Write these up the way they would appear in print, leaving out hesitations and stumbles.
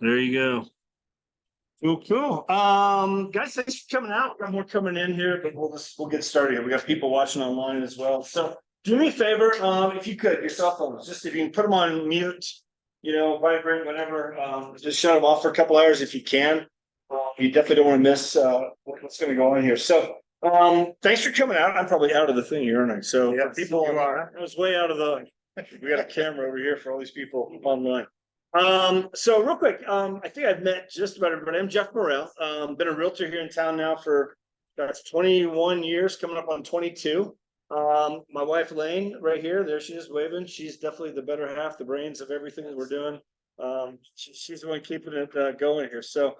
There you go. Cool, cool. Guys, thanks for coming out. Got more coming in here, but we'll get started here. We got people watching online as well. So do me a favor, if you could, your cell phones, just if you can put them on mute, vibrate, whatever, just shut them off for a couple hours if you can. You definitely don't want to miss what's going to go on here. So thanks for coming out. I'm probably out of the thing here, aren't I? So yes, people are. I was way out of the we got a camera over here for all these people online. So real quick, I think I've met just about everybody. I'm Jeff Morrell. Been a realtor here in town now for that's 21 years, coming up on 22. My wife Lane, right here, there she is waving. She's definitely the better half, the brains of everything that we're doing. She's the one keeping it going here. So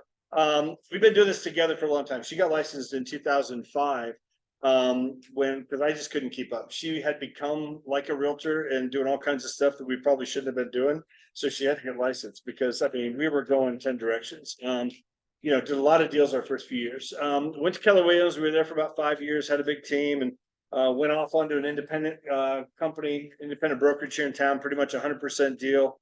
we've been doing this together for a long time. She got licensed in 2005 because I just couldn't keep up. She had become like a realtor and doing all kinds of stuff that we probably shouldn't have been doing. So she had to get licensed because we were going 10 directions. Did a lot of deals our first few years. Went to Keller Williams. We were there for about 5 years, had a big team, and went off onto an independent company, independent brokerage here in town, pretty much 100% deal.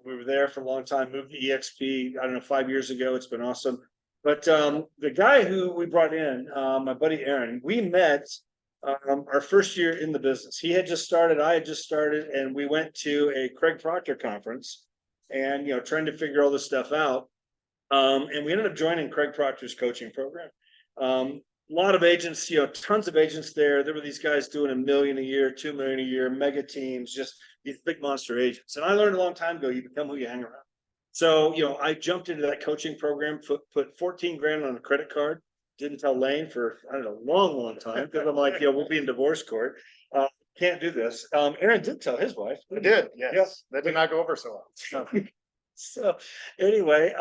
We were there for a long time, moved to EXP, I don't know, 5 years ago. It's been awesome. But the guy who we brought in, my buddy Aaron, we met our first year in the business. He had just started, I had just started, and we went to a Craig Proctor conference and, trying to figure all this stuff out. And we ended up joining Craig Proctor's coaching program. A lot of agents, tons of agents there. There were these guys doing $1 million a year, $2 million a year, mega teams, just these big monster agents. And I learned a long time ago, you become who you hang around. So, I jumped into that coaching program, put 14 grand on a credit card. Didn't tell Lane for, I don't know, long time. Because I'm like, we'll be in divorce court. Can't do this. Aaron did tell his wife. I did, yes. Yep. That did not go over so well. So anyway,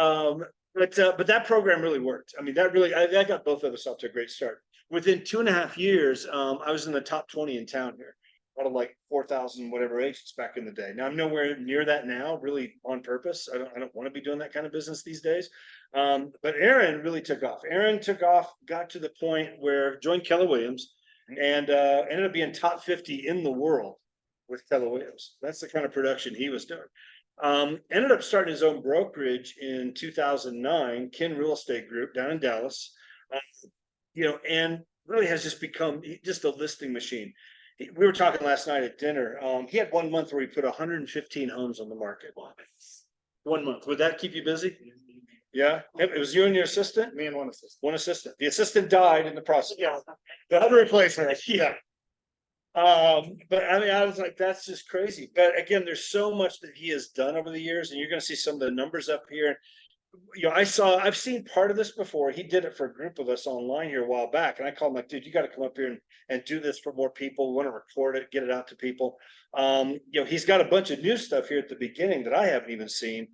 but that program really worked. I mean, that got both of us off to a great start. Within 2.5 years, I was in the top 20 in town here, out of like 4,000 whatever agents back in the day. Now I'm nowhere near that now, really on purpose. I don't want to be doing that kind of business these days. But Aaron really took off. Aaron took off, got to the point where joined Keller Williams and ended up being top 50 in the world with Keller Williams. That's the kind of production he was doing. Ended up starting his own brokerage in 2009, Kinn Real Estate Group down in Dallas, and really has just become just a listing machine. We were talking last night at dinner. He had 1 month where he put 115 homes on the market. 1 month. Would that keep you busy? Yeah. It was you and your assistant? Me and one assistant. One assistant. The assistant died in the process. Yeah. The other replacement. Yeah. But I was like, that's just crazy. But again, there's so much that he has done over the years, and you're going to see some of the numbers up here. I've seen part of this before. He did it for a group of us online here a while back, and I called him like, dude, you got to come up here and do this for more people. We want to record it, get it out to people. He's got a bunch of new stuff here at the beginning that I haven't even seen.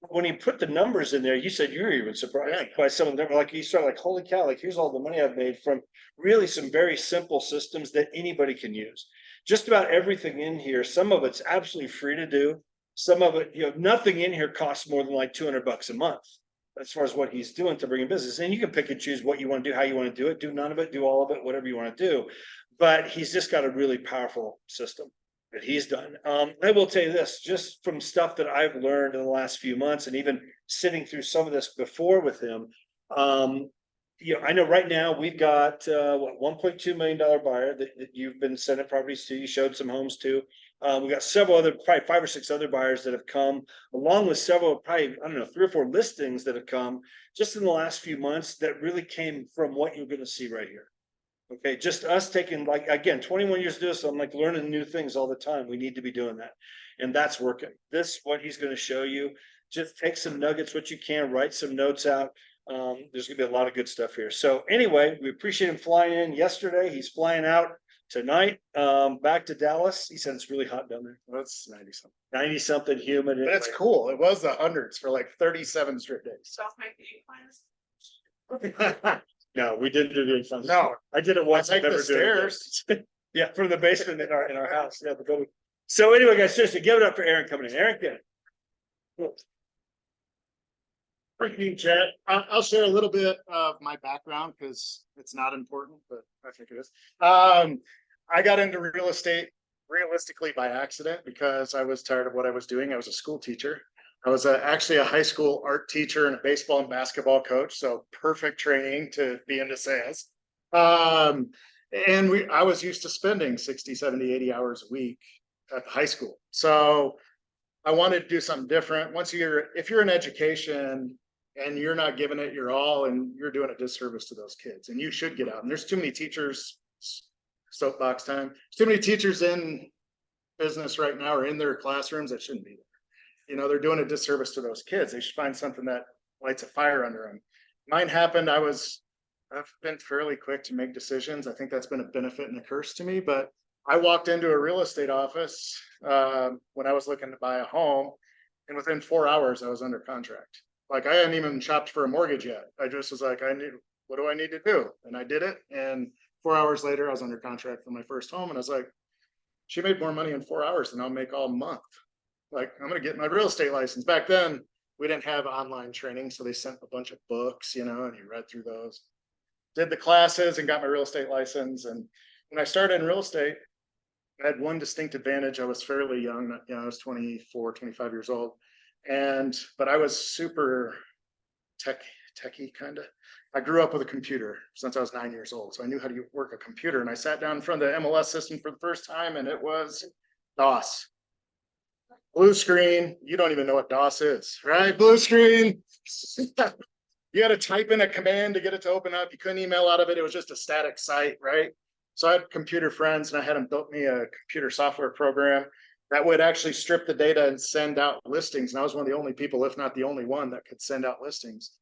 When he put the numbers in there, you said you were even surprised by some of them. Like you start like, holy cow, like here's all the money I've made from really some very simple systems that anybody can use. Just about everything in here, some of it's absolutely free to do. Some of it, nothing in here costs more than like $200 a month as far as what he's doing to bring in business. And you can pick and choose what you want to do, how you want to do it, do none of it, do all of it, whatever you want to do. But he's just got a really powerful system that he's done. I will tell you this, just from stuff that I've learned in the last few months, and even sitting through some of this before with him. I know right now we've got $1.2 million buyer that you've been sending properties to. You showed some homes to. We've got several other, probably 5 or 6 other buyers that have come, along with several, probably, I don't know, 3 or 4 listings that have come just in the last few months that really came from what you're going to see right here. Okay, just us taking, like, again, 21 years to do this. So I'm like learning new things all the time. We need to be doing that. And that's working. This, what he's going to show you, just take some nuggets, what you can, write some notes out. There's going to be a lot of good stuff here. So anyway, we appreciate him flying in yesterday. He's flying out tonight, back to Dallas. He said it's really hot down there. That's 90 something. 90 something humid. That's cool. It was the hundreds for like 37 straight days. No, we didn't do the fun. No, I did it once. I take the stairs. Yeah, from the basement in our house. Yeah, the building. So anyway, guys, seriously, give it up for Aaron coming in. Aaron, get it. Thank you, Chad. I'll share a little bit of my background because it's not important, but I think it is. I got into real estate realistically by accident because I was tired of what I was doing. I was a school teacher. I was actually a high school art teacher and a baseball and basketball coach, so perfect training to be into sales. And I was used to spending 60, 70, 80 hours a week at the high school. So I wanted to do something different. If you're in education and you're not giving it your all, and you're doing a disservice to those kids, and you should get out. And there's too many teachers, soapbox time, there's too many teachers in business right now or in their classrooms that shouldn't be there. You know, they're doing a disservice to those kids. They should find something that lights a fire under them. Mine happened. I've been fairly quick to make decisions. I think that's been a benefit and a curse to me, but I walked into a real estate office when I was looking to buy a home, and within 4 hours I was under contract. Like, I hadn't even shopped for a mortgage yet. I just was like, what do I need to do? And I did it. And 4 hours later, I was under contract for my first home. And I was like, she made more money in 4 hours than I'll make all month. Like, I'm going to get my real estate license. Back then, we didn't have online training. So they sent a bunch of books, you know, and you read through those, did the classes and got my real estate license. And when I started in real estate, I had one distinct advantage. I was fairly young, you know, I was 24, 25 years old. But I was super techie kind of. I grew up with a computer since I was 9 years old. So I knew how to work a computer. And I sat down in front of the MLS system for the first time, and it was DOS. Blue screen. You don't even know what DOS is, right? Blue screen. You had to type in a command to get it to open up. You couldn't email out of it. It was just a static site, right? So I had computer friends, and I had them built me a computer software program that would actually strip the data and send out listings. And I was one of the only people, if not the only one, that could send out listings.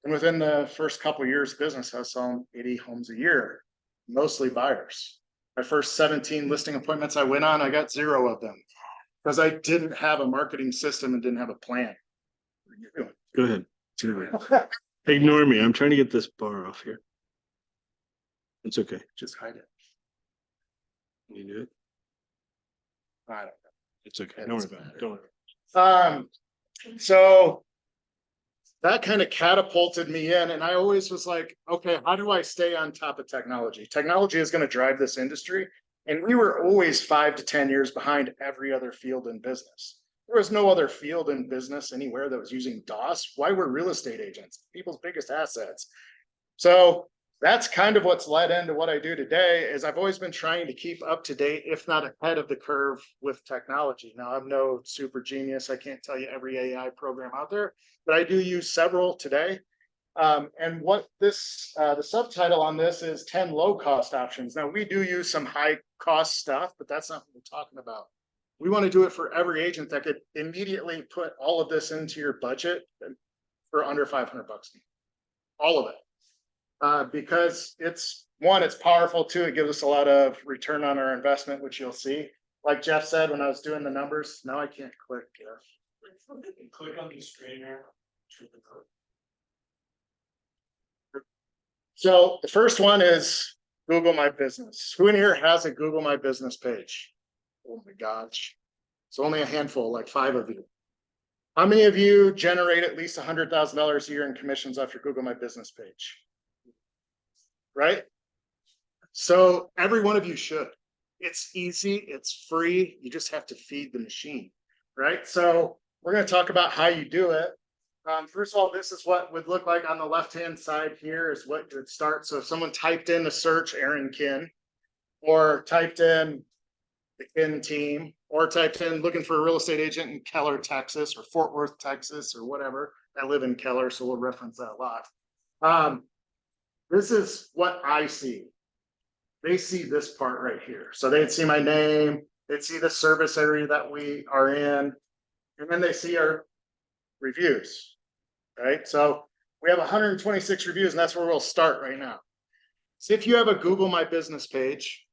And within the first couple of years of business, I was selling 80 homes a year, mostly buyers. My first 17 listing appointments I went on, I got 0 of them because I didn't have a marketing system and didn't have a plan. What are you doing? Go ahead. Ignore me. I'm trying to get this bar off here. It's okay. Just hide it. Can you do it? I don't know. It's okay. Don't worry about it. Don't worry. So that kind of catapulted me in, and I always was like, okay, how do I stay on top of technology? Technology is going to drive this industry, and we were always 5 to 10 years behind every other field in business. There was no other field in business anywhere that was using DOS. Why were real estate agents people's biggest assets? So that's kind of what's led into what I do today. Is I've always been trying to keep up to date, if not ahead of the curve, with technology. Now, I'm no super genius. I can't tell you every AI program out there, but I do use several today. And what the subtitle on this is 10 low cost options. Now, we do use some high cost stuff, but that's not what we're talking about. We want to do it for every agent that could immediately put all of this into your budget for under 500 bucks. All of it. Because it's powerful. 2, it gives us a lot of return on our investment, which you'll see. Like Jeff said, when I was doing the numbers, now I can't click. Click on the screen here. So the first one is Google My Business. Who in here has a Google My Business page? Oh my gosh. It's only a handful, like 5 of you. How many of you generate at least $100,000 a year in commissions off your Google My Business page? Right? So every one of you should. It's easy, it's free, you just have to feed the machine, right? So we're going to talk about how you do it. First of all, this is what would look like on the left-hand side here is what you would start. So if someone typed in a search Aaron Kinn, or typed in the Kinn team, or typed in looking for a real estate agent in Keller, Texas, or Fort Worth, Texas, or whatever. I live in Keller, so we'll reference that a lot. This is what I see. They see this part right here. So they'd see my name, they'd see the service area that we are in, and then they see our reviews, right? So we have 126 reviews, and that's where we'll start right now. So if you have a Google My Business page,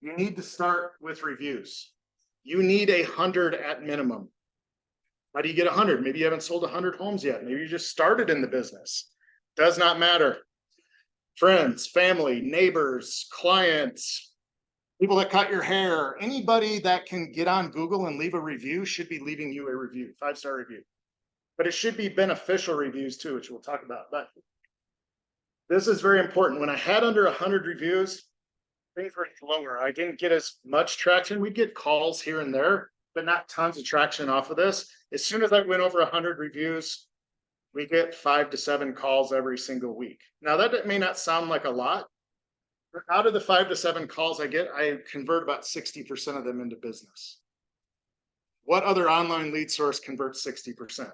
you need to start with reviews. You need 100 at minimum. How do you get 100? Maybe you haven't sold 100 homes yet. Maybe you just started in the business. Does not matter. Friends, family, neighbors, clients, people that cut your hair, anybody that can get on Google and leave a review should be leaving you a review, 5-star review. But it should be beneficial reviews too, which we'll talk about. But this is very important. When I had under 100 reviews, things were slower. I didn't get as much traction. We'd get calls here and there, but not tons of traction off of this. As soon as I went over 100 reviews, we get 5 to 7 calls every single week. Now that may not sound like a lot, but out of the 5 to 7 calls I get, I convert about 60% of them into business. What other online lead source converts 60%? If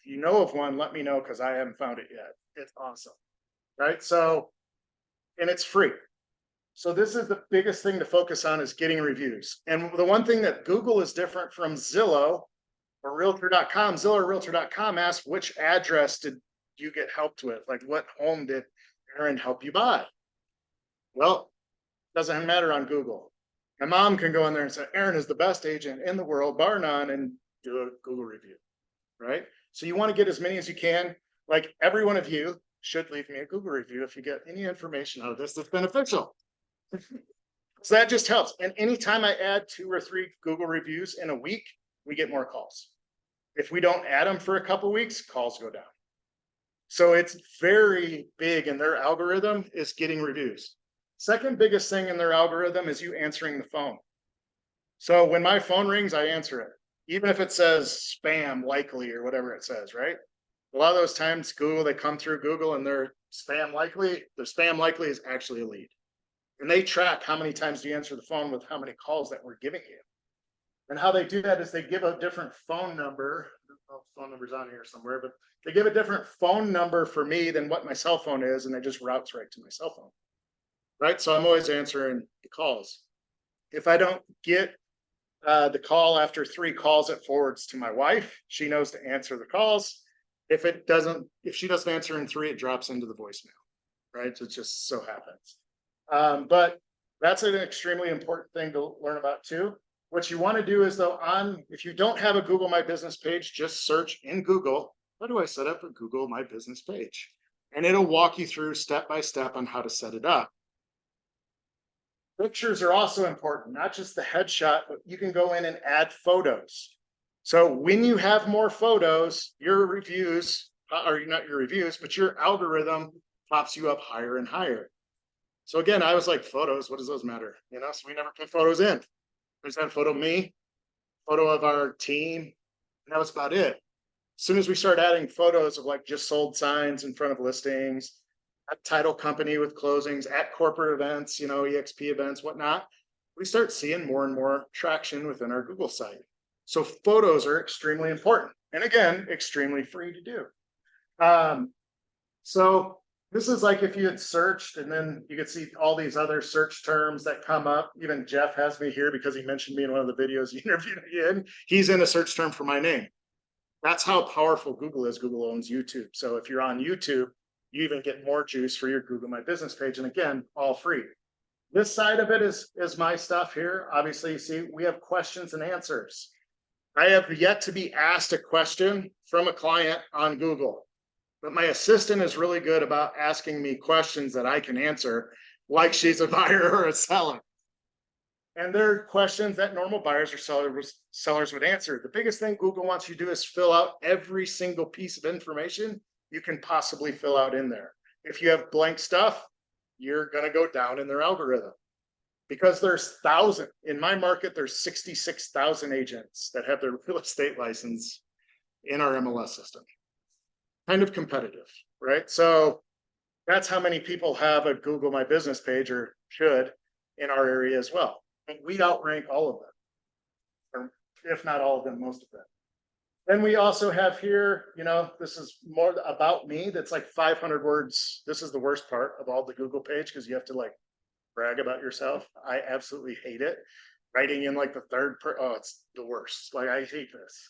you know of one, let me know, because I haven't found it yet. It's awesome, right? So, and it's free. So this is the biggest thing to focus on, is getting reviews. And the one thing that Google is different from Zillow or Realtor.com, Zillow or Realtor.com asks, which address did you get helped with? Like, what home did Aaron help you buy? Well, doesn't matter on Google. My mom can go in there and say, Aaron is the best agent in the world, bar none, and do a Google review, right? So you want to get as many as you can. Like, every one of you should leave me a Google review if you get any information out of this that's beneficial. So that just helps. And anytime I add 2 or 3 Google reviews in a week, we get more calls. If we don't add them for a couple of weeks, calls go down. So it's very big in their algorithm is getting reviews. Second biggest thing in their algorithm is you answering the phone. So when my phone rings, I answer it, even if it says spam likely or whatever it says, right? A lot of those times Google, they come through Google and they're spam likely. The spam likely is actually a lead. And they track how many times you answer the phone with how many calls that we're giving you. And how they do that is they give a different phone number. I don't know if phone number's on here somewhere, but they give a different phone number for me than what my cell phone is, and it just routes right to my cell phone. Right? So I'm always answering the calls. If I don't get the call after 3 calls, it forwards to my wife. She knows to answer the calls. If she doesn't answer in 3, it drops into the voicemail. Right? So it just so happens. But that's an extremely important thing to learn about too. What you want to do is, though, if you don't have a Google My Business page, just search in Google, how do I set up a Google My Business page? And it'll walk you through step by step on how to set it up. Pictures are also important, not just the headshot, but you can go in and add photos. So when you have more photos, your reviews, or not your reviews, but your algorithm pops you up higher and higher. So again, I was like, photos, what does those matter? You know, so we never put photos in. There's that photo of me, photo of our team, and that was about it. As soon as we start adding photos of like just sold signs in front of listings, at title company with closings, at corporate events, you know, EXP events, whatnot, we start seeing more and more traction within our Google site. So photos are extremely important. And again, extremely free to do. So this is like if you had searched, and then you could see all these other search terms that come up. Even Jeff has me here because he mentioned me in one of the videos he interviewed me in. He's in a search term for my name. That's how powerful Google is. Google owns YouTube. So if you're on YouTube, you even get more juice for your Google My Business page. And again, all free. This side of it is my stuff here. Obviously, you see, we have questions and answers. I have yet to be asked a question from a client on Google. But my assistant is really good about asking me questions that I can answer, like she's a buyer or a seller. And they're questions that normal buyers or sellers would answer. The biggest thing Google wants you to do is fill out every single piece of information you can possibly fill out in there. If you have blank stuff, you're going to go down in their algorithm. Because there's thousands. In my market, there's 66,000 agents that have their real estate license in our MLS system. Kind of competitive, right? So that's how many people have a Google My Business page, or should, in our area as well. And we outrank all of them, or if not all of them, most of them. Then we also have here, you know, this is more about me. That's like 500 words. This is the worst part of all the Google page, because you have to like brag about yourself. I absolutely hate it. Writing in like the it's the worst. Like, I hate this.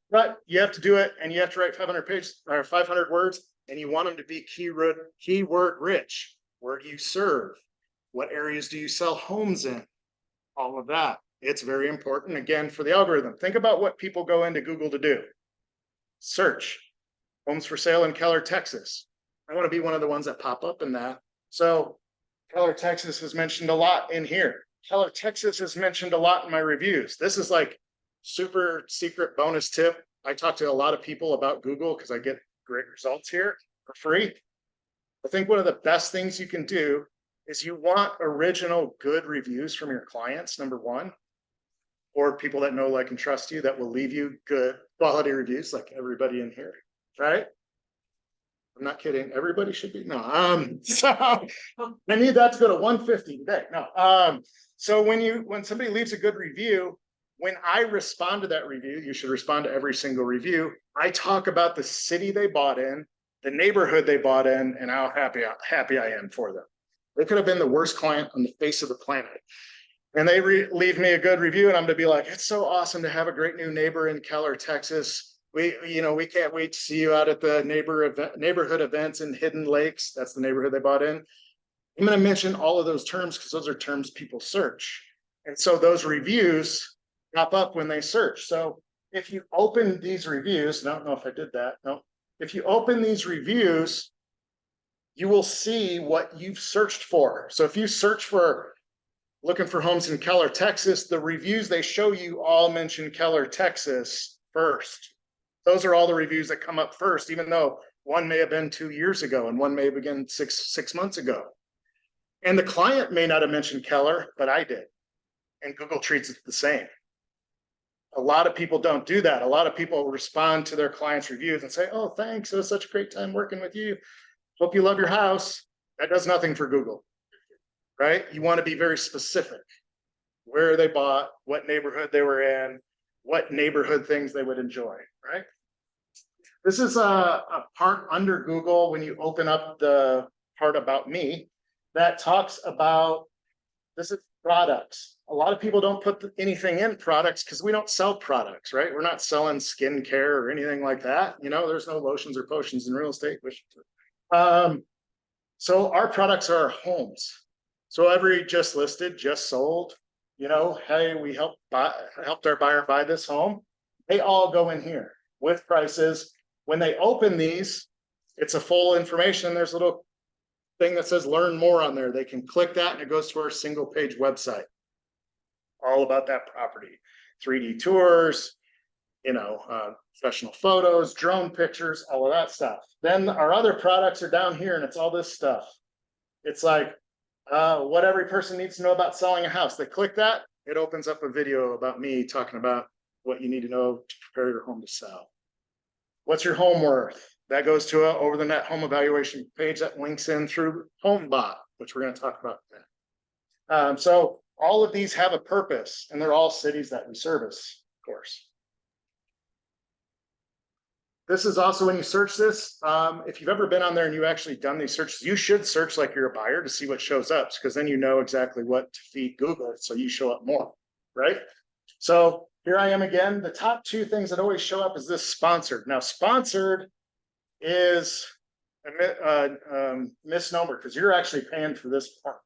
But you have to do it, and you have to write 500 pages or 500 words, and you want them to be keyword rich. Where do you serve? What areas do you sell homes in? All of that. It's very important, again, for the algorithm. Think about what people go into Google to do. Search homes for sale in Keller, Texas. I want to be one of the ones that pop up in that. So Keller, Texas is mentioned a lot in here. Keller, Texas is mentioned a lot in my reviews. This is like super secret bonus tip. I talk to a lot of people about Google because I get great results here for free. I think one of the best things you can do is you want original good reviews from your clients, number one. or people that know, like, and trust you that will leave you good quality reviews, like everybody in here, right? I'm not kidding. Everybody should be, no, so I need that to go to 150 today. No, so when somebody leaves a good review, when I respond to that review, you should respond to every single review. I talk about the city they bought in, the neighborhood they bought in, and how happy I am for them. They could have been the worst client on the face of the planet. And they leave me a good review, and I'm gonna be like, it's so awesome to have a great new neighbor in Keller, Texas. We can't wait to see you out at the neighborhood events in Hidden Lakes. That's the neighborhood they bought in. I'm gonna mention all of those terms because those are terms people search. And so those reviews pop up when they search. So if you open these reviews, I don't know if I did that. No, if you open these reviews, you will see what you've searched for. So if you search for looking for homes in Keller, Texas, the reviews they show you all mention Keller, Texas first. Those are all the reviews that come up first, even though one may have been 2 years ago and one may have been six months ago. And the client may not have mentioned Keller, but I did. And Google treats it the same. A lot of people don't do that. A lot of people respond to their clients' reviews and say, oh, thanks. It was such a great time working with you. Hope you love your house. That does nothing for Google, right? You want to be very specific. Where they bought, what neighborhood they were in, what neighborhood things they would enjoy, right? This is a part under Google when you open up the part about me that talks about, this is products. A lot of people don't put anything in products because we don't sell products, right? We're not selling skincare or anything like that. There's no lotions or potions in real estate. So our products are our homes. So every just listed, just sold, hey, we helped our buyer buy this home. They all go in here with prices. When they open these, it's a full information. There's a little thing that says learn more on there. They can click that and it goes to our single page website. All about that property, 3D tours, professional photos, drone pictures, all of that stuff. Then our other products are down here and it's all this stuff. It's like what every person needs to know about selling a house. They click that, it opens up a video about me talking about what you need to know to prepare your home to sell. What's your home worth? That goes to a over the net home evaluation page that links in through HomeBot, which we're going to talk about today. So all of these have a purpose, and they're all cities that we service, of course. This is also when you search this. If you've ever been on there and you've actually done these searches, you should search like you're a buyer to see what shows up, because then you know exactly what to feed Google so you show up more, right? So here I am again. The top two things that always show up is this sponsored. Now, sponsored is a misnomer because you're actually paying for this part.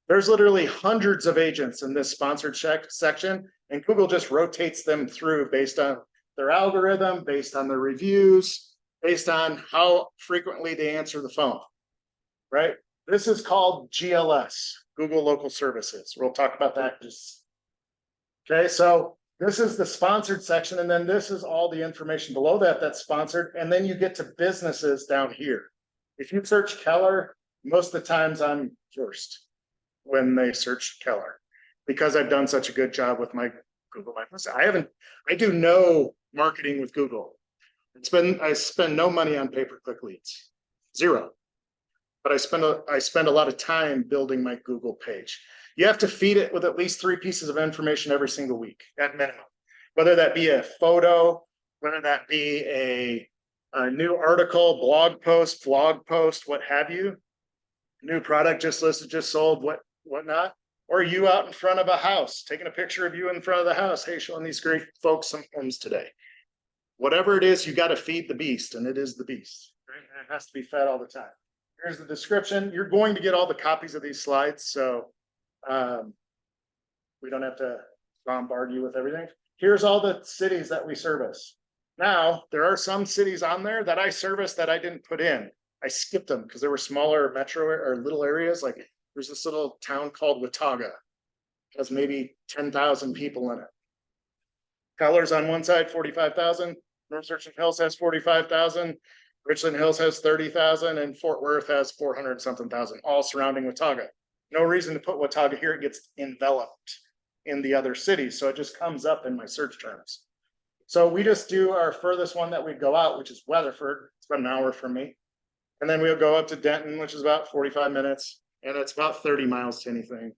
There's literally hundreds of agents in this sponsored section, and Google just rotates them through based on their algorithm, based on their reviews, based on how frequently they answer the phone, right? This is called GLS, Google Local Services. We'll talk about that just. Okay, so this is the sponsored section, and then this is all the information below that that's sponsored, and then you get to businesses down here. If you search Keller, most of the times I'm first when they search Keller, because I've done such a good job with my Google My Business. I do no marketing with Google. I spend no money on pay-per-click leads, zero. But I spend a lot of time building my Google page. You have to feed it with at least 3 pieces of information every single week at minimum, whether that be a photo, whether that be a new article, blog post, vlog post, what have you, new product just listed, just sold, whatnot, or you out in front of a house, taking a picture of you in front of the house. Hey, showing these great folks some homes today. Whatever it is, you got to feed the beast, and it is the beast. Right? And it has to be fed all the time. Here's the description. You're going to get all the copies of these slides, so we don't have to bombard you with everything. Here's all the cities that we service. Now, there are some cities on there that I service that I didn't put in. I skipped them because there were smaller metro or little areas. Like there's this little town called Watauga. It has maybe 10,000 people in it. Keller's on one side, 45,000. North Richland Hills has 45,000. Richland Hills has 30,000, and Fort Worth has 400 something thousand, all surrounding Watauga. No reason to put Watauga here. It gets enveloped. in the other cities. So it just comes up in my search terms. So we just do our furthest one that we go out, which is Weatherford. It's about an hour from me. And then we'll go up to Denton, which is about 45 minutes. And it's about 30 miles to anything.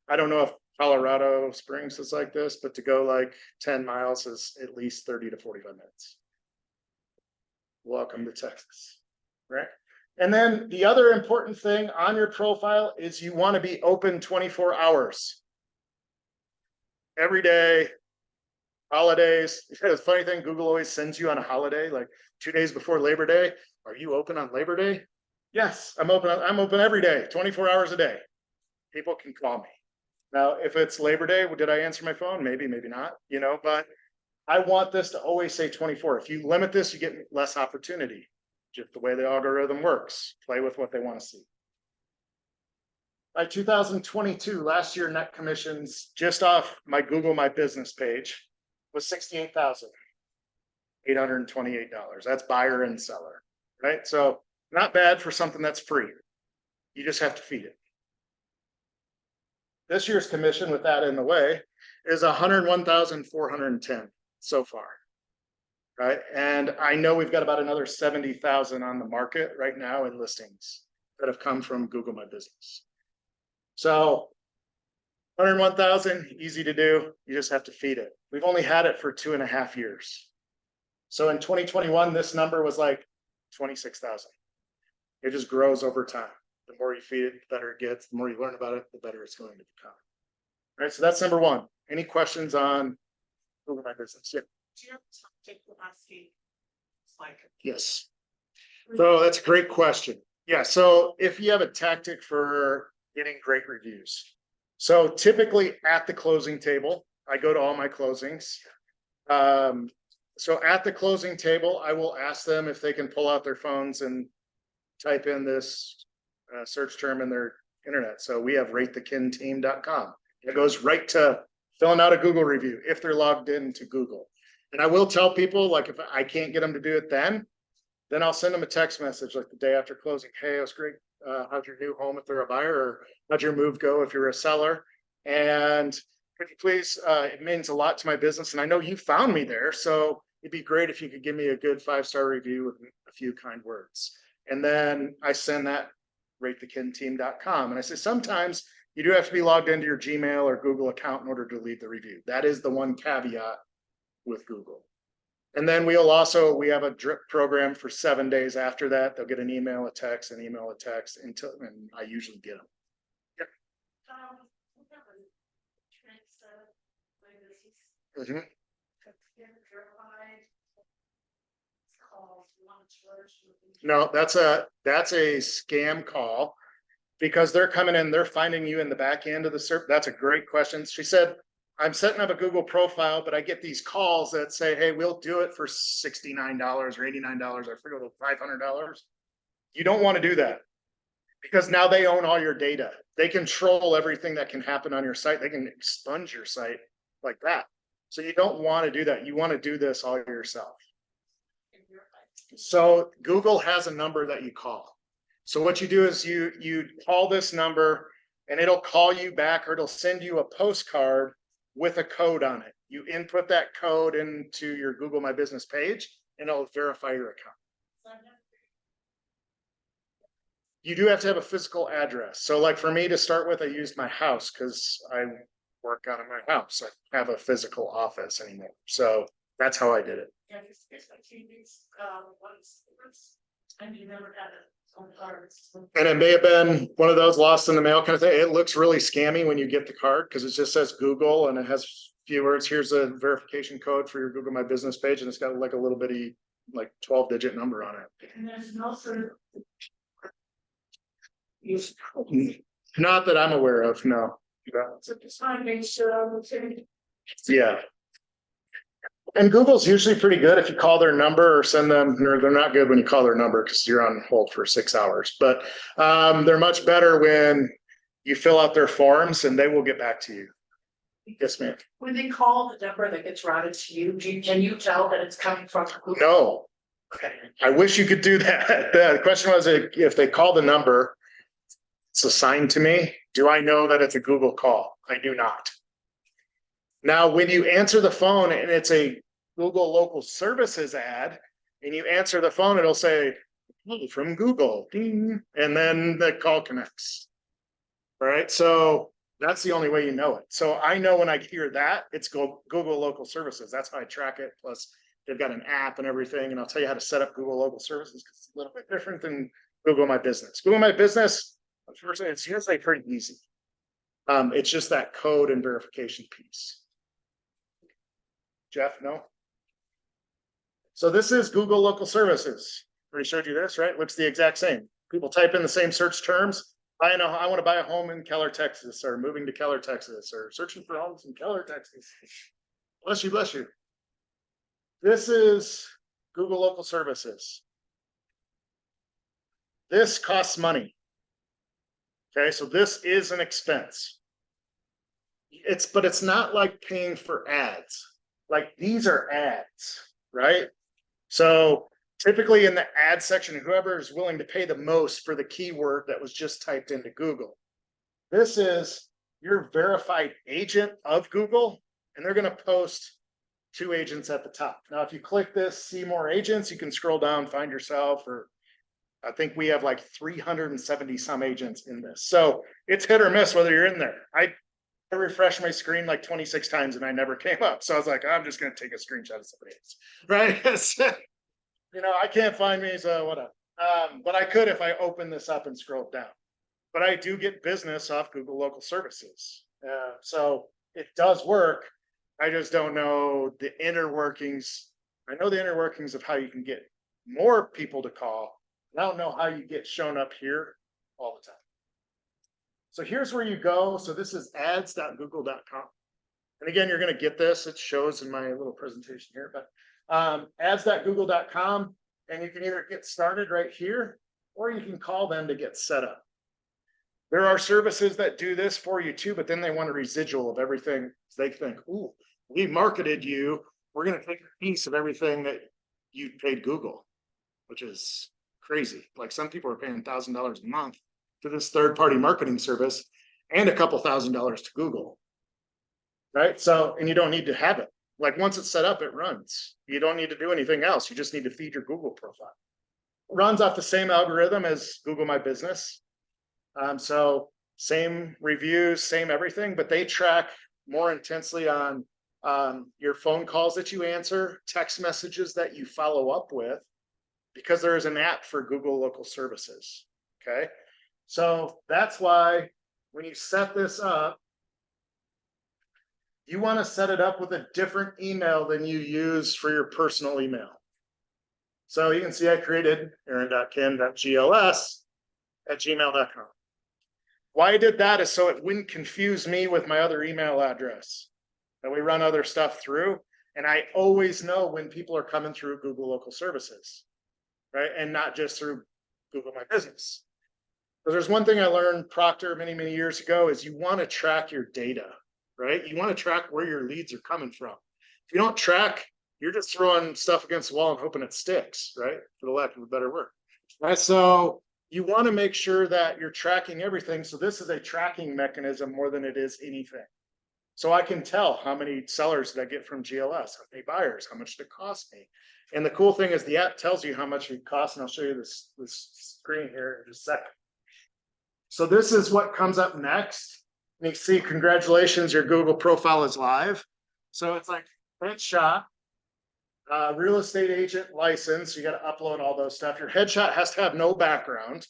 I don't know if Colorado Springs is like this, but to go like 10 miles is at least 30 to 45 minutes. Welcome to Texas, right? And then the other important thing on your profile is you want to be open 24 hours. Every day, holidays. The funny thing, Google always sends you on a holiday, like 2 days before Labor Day. Are you open on Labor Day? Yes, I'm open. I'm open every day, 24 hours a day. People can call me. Now, if it's Labor Day, did I answer my phone? Maybe, maybe not, you know, but I want this to always say 24. If you limit this, you get less opportunity. Just the way the algorithm works. Play with what they want to see. By 2022, last year, net commissions just off my Google My Business page was $68,828. That's buyer and seller, right? So not bad for something that's free. You just have to feed it. This year's commission, with that in the way, is 101,410 so far, right? And I know we've got about another 70,000 on the market right now in listings that have come from Google My Business. So 101,000, easy to do. You just have to feed it. We've only had it for 2.5 years. So in 2021, this number was like 26,000. It just grows over time. The more you feed it, the better it gets. The more you learn about it, the better it's going to become. All right, so that's number one. Any questions on Google My Business? Yeah. Do you have something to ask you? It's like, Yes. So that's a great question. Yeah, so if you have a tactic for getting great reviews. So typically at the closing table, I go to all my closings. So at the closing table, I will ask them if they can pull out their phones and type in this search term in their internet. So we have ratethekinnteam.com. It goes right to filling out a Google review if they're logged into Google. And I will tell people, like, if I can't get them to do it then I'll send them a text message like the day after closing. Hey, it was great. How'd your new home if they're a buyer, or how'd your move go if you're a seller? And could you please, it means a lot to my business. And I know you found me there. So it'd be great if you could give me a good 5-star review with a few kind words. And then I send that ratethekinnteam.com. And I say, sometimes you do have to be logged into your Gmail or Google account in order to leave the review. That is the one caveat with Google. And then we have a drip program for 7 days after that. They'll get an email, a text, and I usually get them. Mm-hmm. No, that's a scam call, because they're coming in, they're finding you in the back end of the server. That's a great question. She said, I'm setting up a Google profile, but I get these calls that say, hey, we'll do it for $69 or $89. I forget, $500. You don't want to do that, because now they own all your data. They control everything that can happen on your site. They can expunge your site like that. So you don't want to do that. You want to do this all yourself. So Google has a number that you call. So what you do is you call this number, and it'll call you back, or it'll send you a postcard with a code on it. You input that code into your Google My Business page, and it'll verify your account. You do have to have a physical address. So like for me to start with, I used my house because I work out of my house. I have a physical office anymore. So that's how I did it. yeah, it's like 2 weeks, and you never had it on cards. And it may have been one of those lost in the mail kind of thing. It looks really scammy when you get the card, because it just says Google and it has a few words. Here's a verification code for your Google My Business page, and it's got like a little bitty, like 12-digit number on it. And there's no sort of. Not that I'm aware of, no. So just want to make sure. Yeah. And Google's usually pretty good if you call their number or send them, or they're not good when you call their number because you're on hold for 6 hours. But they're much better when you fill out their forms, and they will get back to you. Yes, ma'am. When they call the number that gets routed to you, can you tell that it's coming from Google? No. I wish you could do that. The question was, if they call the number, it's assigned to me. Do I know that it's a Google call? I do not. Now, when you answer the phone and it's a Google local services ad, and you answer the phone, it'll say, "Hey, from Google, ding," and then the call connects. All right, so that's the only way you know it. So I know when I hear that, it's Google local services. That's how I track it. Plus, they've got an app and everything, and I'll tell you how to set up Google local services because it's a little bit different than Google My Business. Google My Business, unfortunately, it's usually pretty easy. It's just that code and verification piece. Jeff, no? So this is Google local services. Already showed you this, right? Looks the exact same. People type in the same search terms. I know I want to buy a home in Keller, Texas, or moving to Keller, Texas, or searching for homes in Keller, Texas. Bless you, bless you. This is Google local services. This costs money. Okay, so this is an expense. But it's not like paying for ads. Like these are ads, right? So typically in the ad section, whoever is willing to pay the most for the keyword that was just typed into Google. This is your verified agent of Google, and they're going to post 2 agents at the top. Now, if you click this, see more agents, you can scroll down, find yourself, or I think we have like 370 some agents in this. So it's hit or miss whether you're in there. I refreshed my screen like 26 times and I never came up. So I was like, I'm just going to take a screenshot of somebody else, right? You know, I can't find me, so whatever. But I could if I open this up and scroll down. But I do get business off Google local services. So it does work. I just don't know the inner workings. I know the inner workings of how you can get more people to call. I don't know how you get shown up here all the time. So here's where you go. So this is ads.google.com. And again, you're going to get this. It shows in my little presentation here, but ads.google.com, and you can either get started right here, or you can call them to get set up. There are services that do this for you too, but then they want a residual of everything. They think, ooh, we marketed you. We're going to take a piece of everything that you paid Google, which is crazy. Like some people are paying $1,000 a month to this third-party marketing service and a couple $1,000s to Google, right? So, and you don't need to have it. Like once it's set up, it runs. You don't need to do anything else. You just need to feed your Google profile. It runs off the same algorithm as Google My Business. So same reviews, same everything, but they track more intensely on your phone calls that you answer, text messages that you follow up with, because there is an app for Google local services. Okay. So that's why when you set this up, you want to set it up with a different email than you use for your personal email. So you can see I created aaron.kinn.gls@gmail.com. Why I did that is so it wouldn't confuse me with my other email address. And we run other stuff through, and I always know when people are coming through Google local services, right? And not just through Google My Business. So there's one thing I learned, Proctor, many, many years ago, is you want to track your data, right? You want to track where your leads are coming from. If you don't track, you're just throwing stuff against the wall and hoping it sticks, right? For the lack of a better word. Right? So you want to make sure that you're tracking everything. So this is a tracking mechanism more than it is anything. So I can tell how many sellers did I get from GLS, how many buyers, how much did it cost me. And the cool thing is the app tells you how much it costs, and I'll show you this screen here in just a second. So this is what comes up next. And you see, congratulations, your Google profile is live. So it's like headshot, real estate agent license. You got to upload all those stuff. Your headshot has to have no background.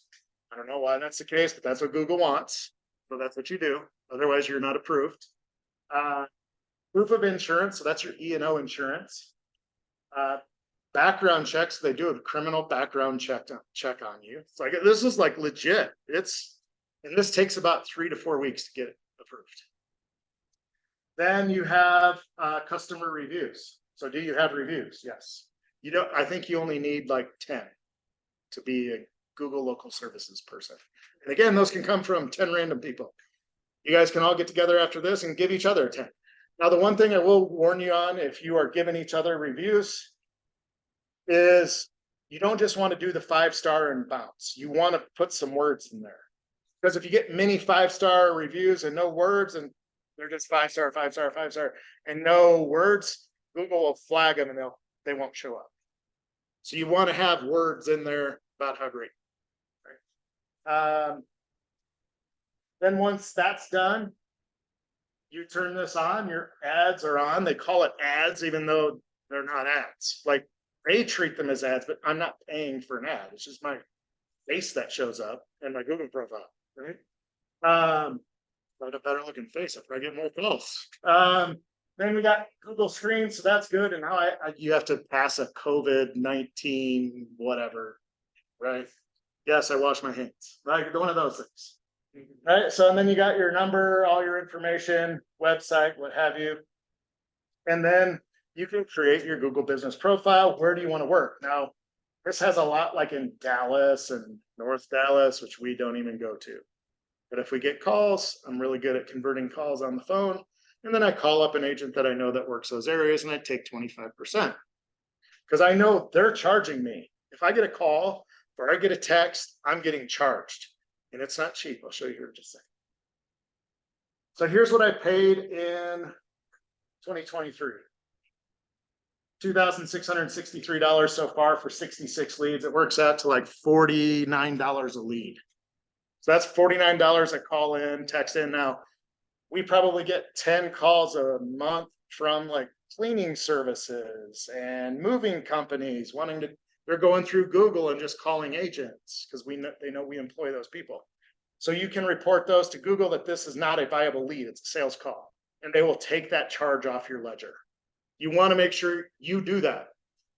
I don't know why that's the case, but that's what Google wants. So that's what you do. Otherwise, you're not approved. Proof of insurance. So that's your E&O insurance. Background checks. They do a criminal background check on you. It's like, this is like legit. And this takes about 3 to 4 weeks to get approved. Then you have customer reviews. So do you have reviews? Yes. You don't. I think you only need like 10 to be a Google local services person. And again, those can come from 10 random people. You guys can all get together after this and give each other 10. Now, the one thing I will warn you on, if you are giving each other reviews, is you don't just want to do the 5-star and bounce. You want to put some words in there. Because if you get many 5-star reviews and no words, and They're just 5-star, 5-star, 5-star, and no words, Google will flag them and they won't show up. So you want to have words in there about how great. Right? Then once that's done, you turn this on, your ads are on. They call it ads, even though they're not ads. Like they treat them as ads, but I'm not paying for an ad. It's just my face that shows up in my Google profile, right? But a better looking face if I get more calls. Then we got Google Screens, so that's good. And now you have to pass a COVID-19 whatever, right? Yes, I wash my hands. Like one of those things. Right. So and then you got your number, all your information, website, what have you. And then you can create your Google business profile. Where do you want to work? Now, this has a lot like in Dallas and North Dallas, which we don't even go to. But if we get calls, I'm really good at converting calls on the phone. And then I call up an agent that I know that works those areas and I take 25%. Because I know they're charging me. If I get a call or I get a text, I'm getting charged. And it's not cheap. I'll show you here in just a second. So here's what I paid in 2023. $2,663 so far for 66 leads. It works out to like $49 a lead. So that's $49 I call in, text in. Now, we probably get 10 calls a month from like cleaning services and moving companies wanting to, they're going through Google and just calling agents because they know we employ those people. So you can report those to Google that this is not a viable lead, it's a sales call, and they will take that charge off your ledger. You want to make sure you do that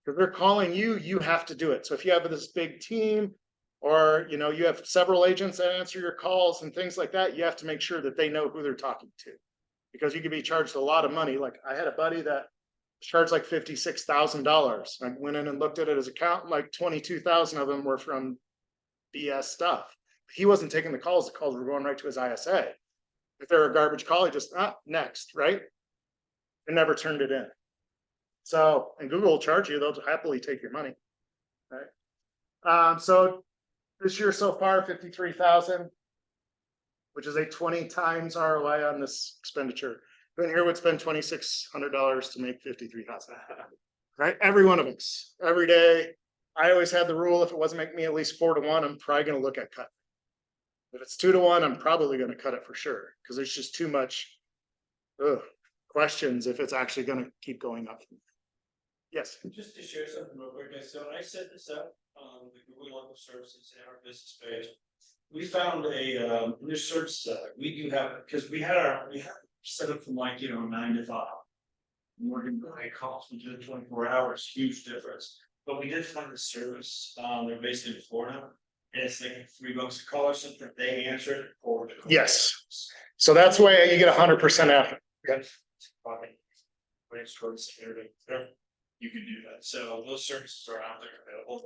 because they're calling you, you have to do it. So if you have this big team or you have several agents that answer your calls and things like that, you have to make sure that they know who they're talking to because you could be charged a lot of money. Like I had a buddy that charged like $56,000. I went in and looked at it as account, like 22,000 of them were from BS stuff. He wasn't taking the calls were going right to his ISA. If they're a garbage call, he just next, right? And never turned it in. So, and Google will charge you, they'll happily take your money, right? So this year so far, 53,000, which is a 20 times ROI on this expenditure. Then here would spend $2,600 to make 53,000, right? Every one of us, every day. I always had the rule, if it wasn't making me at least 4 to 1, I'm probably going to look at cut. If it's 2 to 1, I'm probably going to cut it for sure because there's just too much questions if it's actually going to keep going up. Yes. Just to share something real quick, guys. So when I set this up, the Google Local Services and our business page, we found a new service. We do have because we have set up from like 9 to 5. Morning high calls within 24 hours, huge difference. But we did find the service. They're based in Florida, and it's like $3 a call or something. They answer it or the call. Yes. So that's why you get 100% after. Yes. When it's towards Saturday, you can do that. So those services are out there available.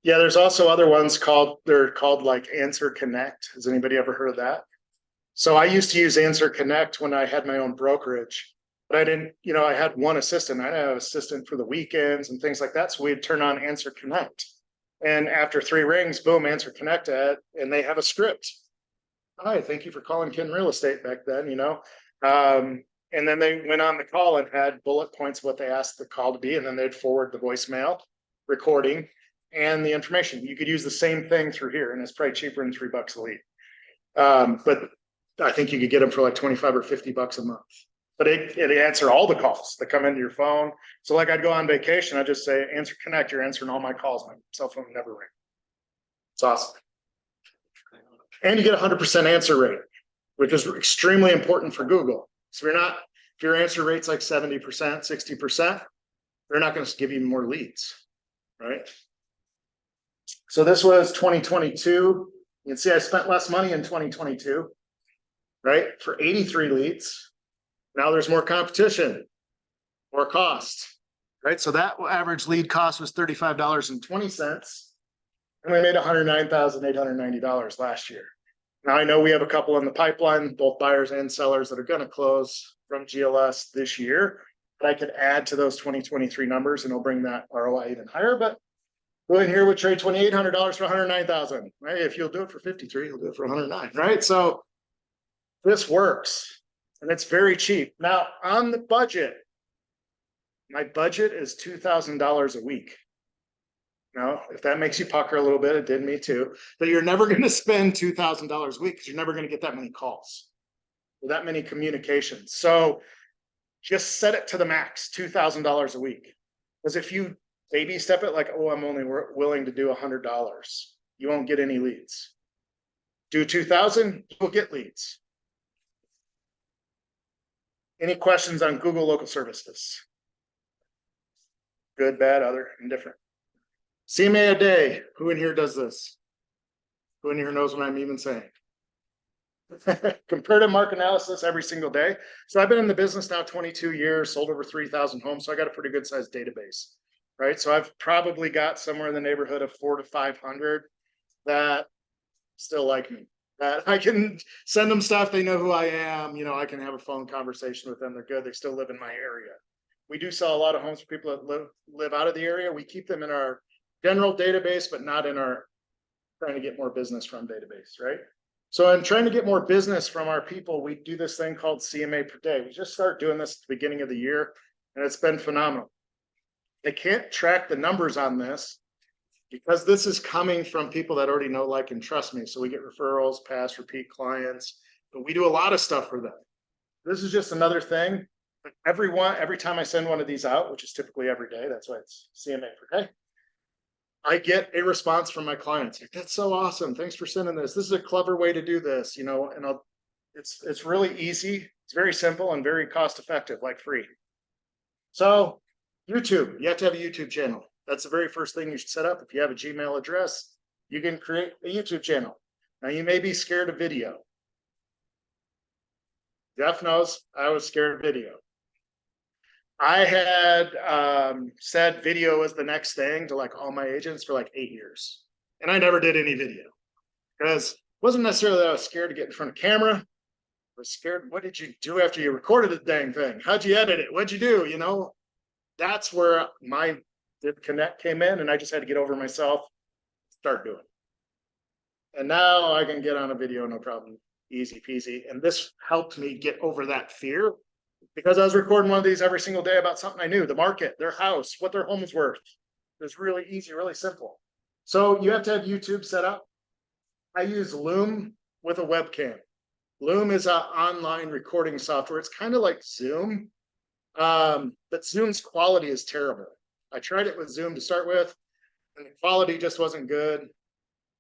Yeah, there's also other ones they're called like Answer Connect. Has anybody ever heard of that? So I used to use Answer Connect when I had my own brokerage, but I didn't, I had one assistant. I had an assistant for the weekends and things like that. So we'd turn on Answer Connect. And after 3 rings, boom, Answer Connect, and they have a script. Hi, thank you for calling Kinn Real Estate back then, and then they went on the call and had bullet points of what they asked the call to be, and then they'd forward the voicemail recording and the information. You could use the same thing through here, and it's probably cheaper than $3 a lead. But I think you could get them for like 25 or $50 a month. But it answer all the calls that come into your phone. So like I'd go on vacation, I'd just say, Answer Connect, you're answering all my calls. My cell phone never ring. It's awesome. And you get 100% answer rate, which is extremely important for Google. So if your answer rate's like 70%, 60%, they're not going to give you more leads, right? So this was 2022. You can see I spent less money in 2022, right? For 83 leads. Now there's more competition, more cost, right? So that average lead cost was $35.20. And we made $109,890 last year. Now I know we have a couple in the pipeline, both buyers and sellers that are going to close from GLS this year. But I could add to those 2023 numbers and it'll bring that ROI even higher. But go in here, would trade $2,800 for $109,000, right? If you'll do it for 53, you'll do it for 109, right? So this works. And it's very cheap. Now, on the budget, my budget is $2,000 a week. Now, if that makes you pucker a little bit, it did me too. But you're never going to spend $2,000 a week because you're never going to get that many calls or that many communications. So just set it to the max, $2,000 a week. Because if you baby step it like, oh, I'm only willing to do $100, you won't get any leads. Do 2,000, you'll get leads. Any questions on Google local services? Good, bad, other, indifferent. CMA a day. Who in here does this? Who in here knows what I'm even saying? Comparative market analysis every single day. So I've been in the business now 22 years, sold over 3,000 homes. So I got a pretty good sized database, right? So I've probably got somewhere in the neighborhood of 400 to 500 that still like me, that I can send them stuff. They know who I am. You know, I can have a phone conversation with them. They're good. They still live in my area. We do sell a lot of homes for people that live out of the area. We keep them in our general database, but not in our trying to get more business from database, right? So in trying to get more business from our people, we do this thing called CMA per day. We just started doing this at the beginning of the year, and it's been phenomenal. They can't track the numbers on this because this is coming from people that already know, like, and trust me. So we get referrals, past repeat clients, but we do a lot of stuff for them. This is just another thing. Every time I send one of these out, which is typically every day, that's why it's CMA per day, I get a response from my clients. Like, that's so awesome. Thanks for sending this. This is a clever way to do this, you know, and it's really easy. It's very simple and very cost effective, like free. So YouTube, you have to have a YouTube channel. That's the very first thing you should set up. If you have a Gmail address, you can create a YouTube channel. Now you may be scared of video. Jeff knows I was scared of video. I had said video was the next thing to like all my agents for like 8 years. And I never did any video because it wasn't necessarily that I was scared to get in front of camera. I was scared. What did you do after you recorded the dang thing? How'd you edit it? What'd you do? You know, that's where my disconnect came in, and I just had to get over myself, start doing it. And now I can get on a video, no problem, easy peasy. And this helped me get over that fear, because I was recording one of these every single day about something I knew, the market, their house, what their home is worth. It was really easy, really simple. So you have to have YouTube set up. I use Loom with a webcam. Loom is an online recording software. It's kind of like Zoom, but Zoom's quality is terrible. I tried it with Zoom to start with, and the quality just wasn't good.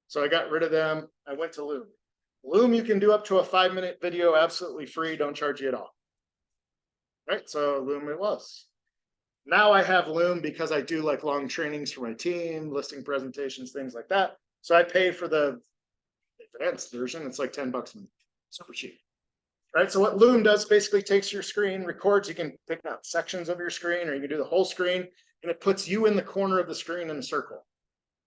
So I got rid of them. I went to Loom. Loom, you can do up to a 5-minute video absolutely free, don't charge you at all. Right, so Loom it was. Now I have Loom because I do like long trainings for my team, listing presentations, things like that. So I pay for the advanced version. It's like $10 a month, super cheap. Right, so what Loom does basically takes your screen, records. You can pick out sections of your screen, or you can do the whole screen, and it puts you in the corner of the screen in a circle.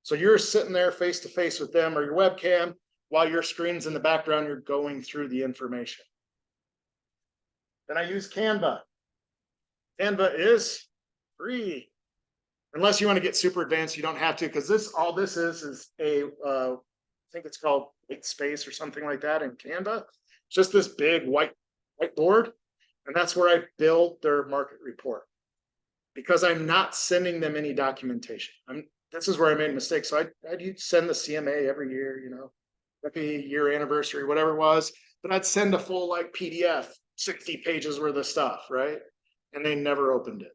So you're sitting there face to face with them or your webcam while your screen's in the background. You're going through the information. Then I use Canva. Canva is free. Unless you want to get super advanced, you don't have to, because all this is a, I think it's called white space or something like that in Canva. It's just this big whiteboard, and that's where I build their market report. Because I'm not sending them any documentation. This is where I made a mistake. So I'd send the CMA every year, you know, every year anniversary, whatever it was, but I'd send a full like PDF, 60 pages worth of stuff, right? And they never opened it.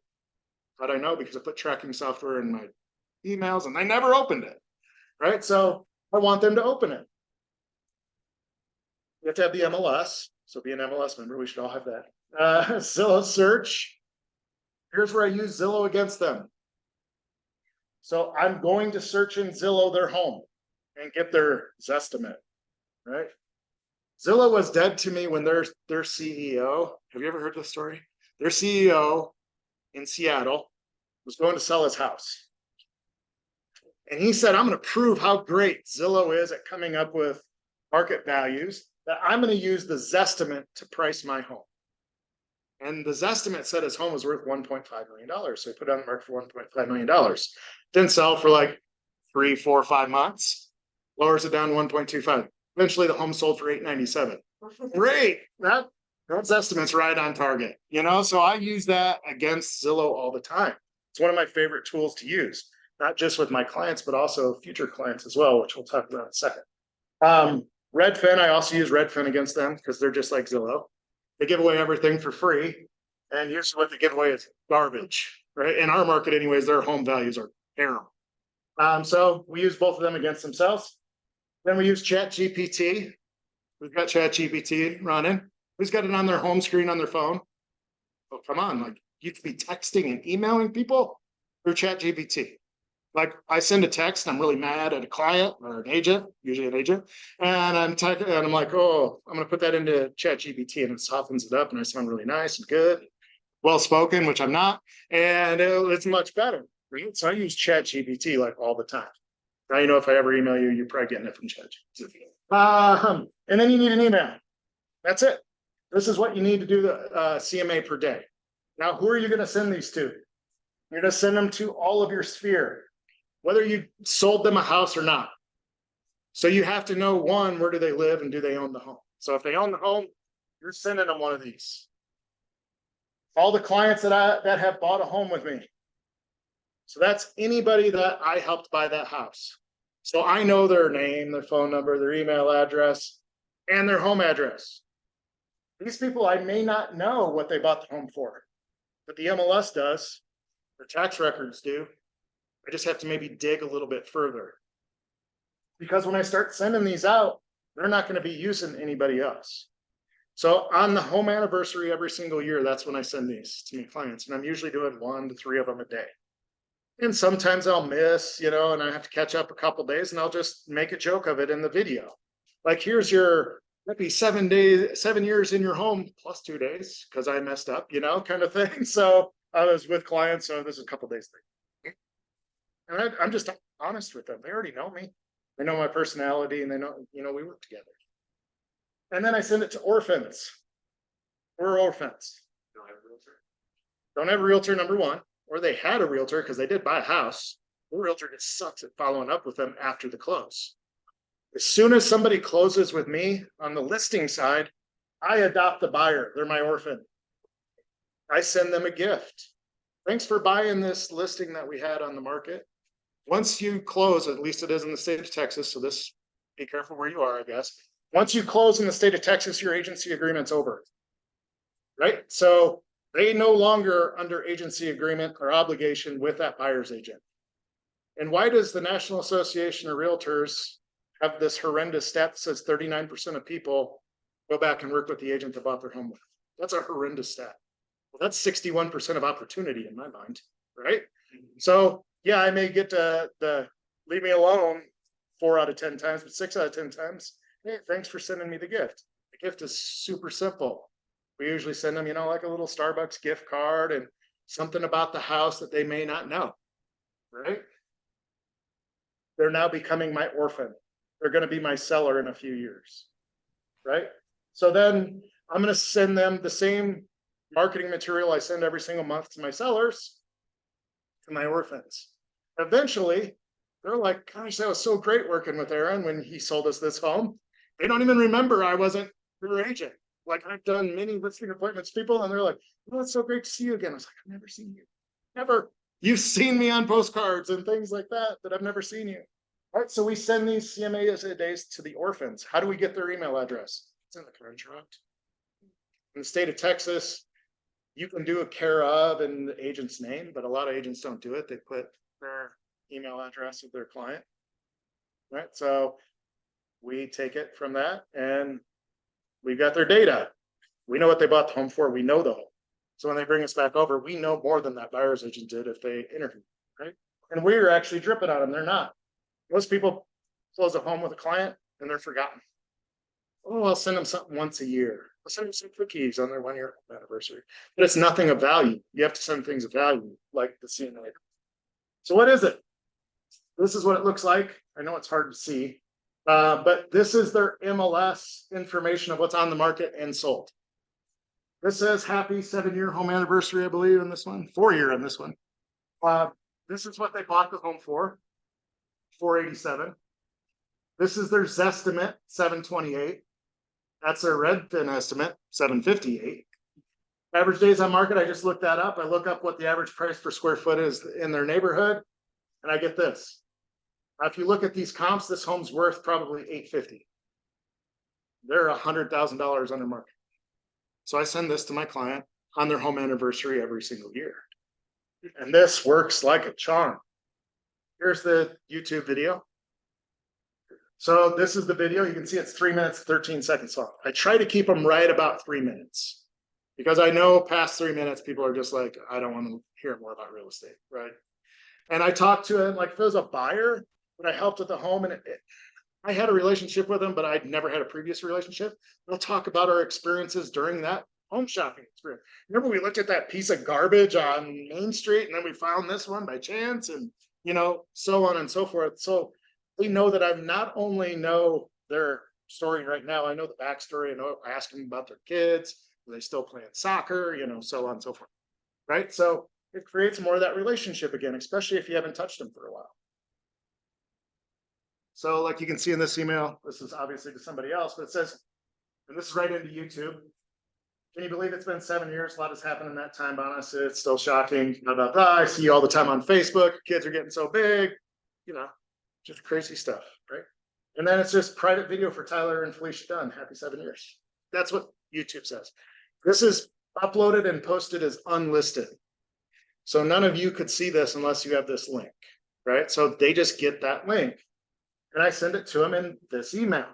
How'd I know? Because I put tracking software in my emails and they never opened it, right? So I want them to open it. You have to have the MLS. So be an MLS member. We should all have that. Zillow search. Here's where I use Zillow against them. So I'm going to search in Zillow their home and get their Zestimate, right? Zillow was dead to me when their CEO, have you ever heard this story? Their CEO in Seattle was going to sell his house. And he said, I'm going to prove how great Zillow is at coming up with market values, that I'm going to use the Zestimate to price my home. And the Zestimate said his home was worth $1.5 million. So he put it on the market for $1.5 million. Didn't sell for like 3, 4, 5 months. Lowers it down to 1.25. Eventually the home sold for $897. Great. That Those estimates right on target, so I use that against Zillow all the time. It's one of my favorite tools to use, not just with my clients, but also future clients as well, which we'll talk about in a second. Redfin, I also use Redfin against them because they're just like Zillow. They give away everything for free. And usually what they give away is garbage, right? In our market anyways, their home values are terrible. So we use both of them against themselves. Then we use ChatGPT. We've got ChatGPT running. Who's got it on their home screen on their phone? Oh, come on. Like you could be texting and emailing people through ChatGPT. Like I send a text, I'm really mad at a client or an agent, usually an agent, and I'm typing and I'm like, oh, I'm gonna put that into ChatGPT and it softens it up and I sound really nice and good, well spoken, which I'm not, and it's much better. Right? So I use ChatGPT like all the time. Now if I ever email you, you're probably getting it from ChatGPT. And then you need an email. That's it. This is what you need to do the CMA per day. Now, who are you going to send these to? You're going to send them to all of your sphere, whether you sold them a house or not. So you have to know, one, where do they live and do they own the home? So if they own the home, you're sending them one of these. All the clients that have bought a home with me. So that's anybody that I helped buy that house. So I know their name, their phone number, their email address, and their home address. These people, I may not know what they bought the home for, but the MLS does, their tax records do. I just have to maybe dig a little bit further. Because when I start sending these out, they're not going to be using anybody else. So on the home anniversary every single year, that's when I send these to my clients. And I'm usually doing 1 to 3 of them a day. And sometimes I'll miss, and I have to catch up a couple days and I'll just make a joke of it in the video. Like, here's your, that'd be 7 years in your home plus 2 days because I messed up, kind of thing. So I was with clients. So this is a couple days later. And I'm just honest with them. They already know me. They know my personality and they know, we work together. And then I send it to orphans. We're orphans. Don't have a realtor, number one. Or they had a realtor because they did buy a house. The realtor just sucks at following up with them after the close. As soon as somebody closes with me on the listing side, I adopt the buyer. They're my orphan. I send them a gift. Thanks for buying this listing that we had on the market. Once you close, at least it is in the state of Texas, so this, be careful where you are, I guess. Once you close in the state of Texas, your agency agreement's over, right? So they no longer under agency agreement or obligation with that buyer's agent. And why does the National Association of Realtors have this horrendous stat that says 39% of people go back and work with the agent that bought their home with? That's a horrendous stat. Well, that's 61% of opportunity in my mind, right? So yeah, I may get the leave me alone 4 out of 10 times, but 6 out of 10 times, hey, thanks for sending me the gift. The gift is super simple. We usually send them, like a little Starbucks gift card and something about the house that they may not know, right? They're now becoming my orphan. They're going to be my seller in a few years, right? So then I'm going to send them the same marketing material I send every single month to my sellers, to my orphans. Eventually, they're like, gosh, that was so great working with Aaron when he sold us this home. They don't even remember I wasn't their agent. Like, I've done many listing appointments, people, and they're like, oh, it's so great to see you again. I was like, I've never seen you. Never. You've seen me on postcards and things like that, but I've never seen you. All right, so we send these CMA days to the orphans. How do we get their email address? It's in the contract. In the state of Texas, you can do a care of and the agent's name, but a lot of agents don't do it. They put their email address of their client. Right, so we take it from that and we got their data. We know what they bought the home for. We know the home. So when they bring us back over, we know more than that buyer's agent did if they interviewed, right? And we're actually dripping on them. They're not. Most people close a home with a client and they're forgotten. Oh, I'll send them something once a year. I'll send them some cookies on their 1-year anniversary. But it's nothing of value. You have to send things of value, like the CMA. So what is it? This is what it looks like. I know it's hard to see. But this is their MLS information of what's on the market and sold. This says happy 7-year home anniversary, I believe, in this one. 4-year in this one. This is what they bought the home for, $487. This is their Zestimate, $728. That's their Redfin estimate, 758. Average days on market, I just looked that up. I look up what the average price per square foot is in their neighborhood, and I get this. If you look at these comps, this home's worth probably $850. They're $100,000 under market. So I send this to my client on their home anniversary every single year. And this works like a charm. Here's the YouTube video. So this is the video. You can see it's 3 minutes, 13 seconds long. I try to keep them right about 3 minutes because I know past 3 minutes, people are just like, I don't want to hear more about real estate, right? And I talked to him like if it was a buyer, when I helped with the home and I had a relationship with him, but I'd never had a previous relationship. We'll talk about our experiences during that home shopping experience. Remember, we looked at that piece of garbage on Main Street and then we found this one by chance and, you know, so on and so forth. So they know that I not only know their story right now, I know the backstory. I ask them about their kids. Are they still playing soccer? You know, so on and so forth. Right. So it creates more of that relationship again, especially if you haven't touched them for a while. So like you can see in this email, this is obviously to somebody else, but it says, and this is right into YouTube. Can you believe it's been 7 years? A lot has happened in that time, honestly. It's still shocking. Blah, blah, blah. I see you all the time on Facebook. Kids are getting so big, you know, just crazy stuff, right? And then it's just private video for Tyler and Felicia Dunn. Happy 7 years. That's what YouTube says. This is uploaded and posted as unlisted. So none of you could see this unless you have this link, right? So they just get that link. And I send it to them in this email,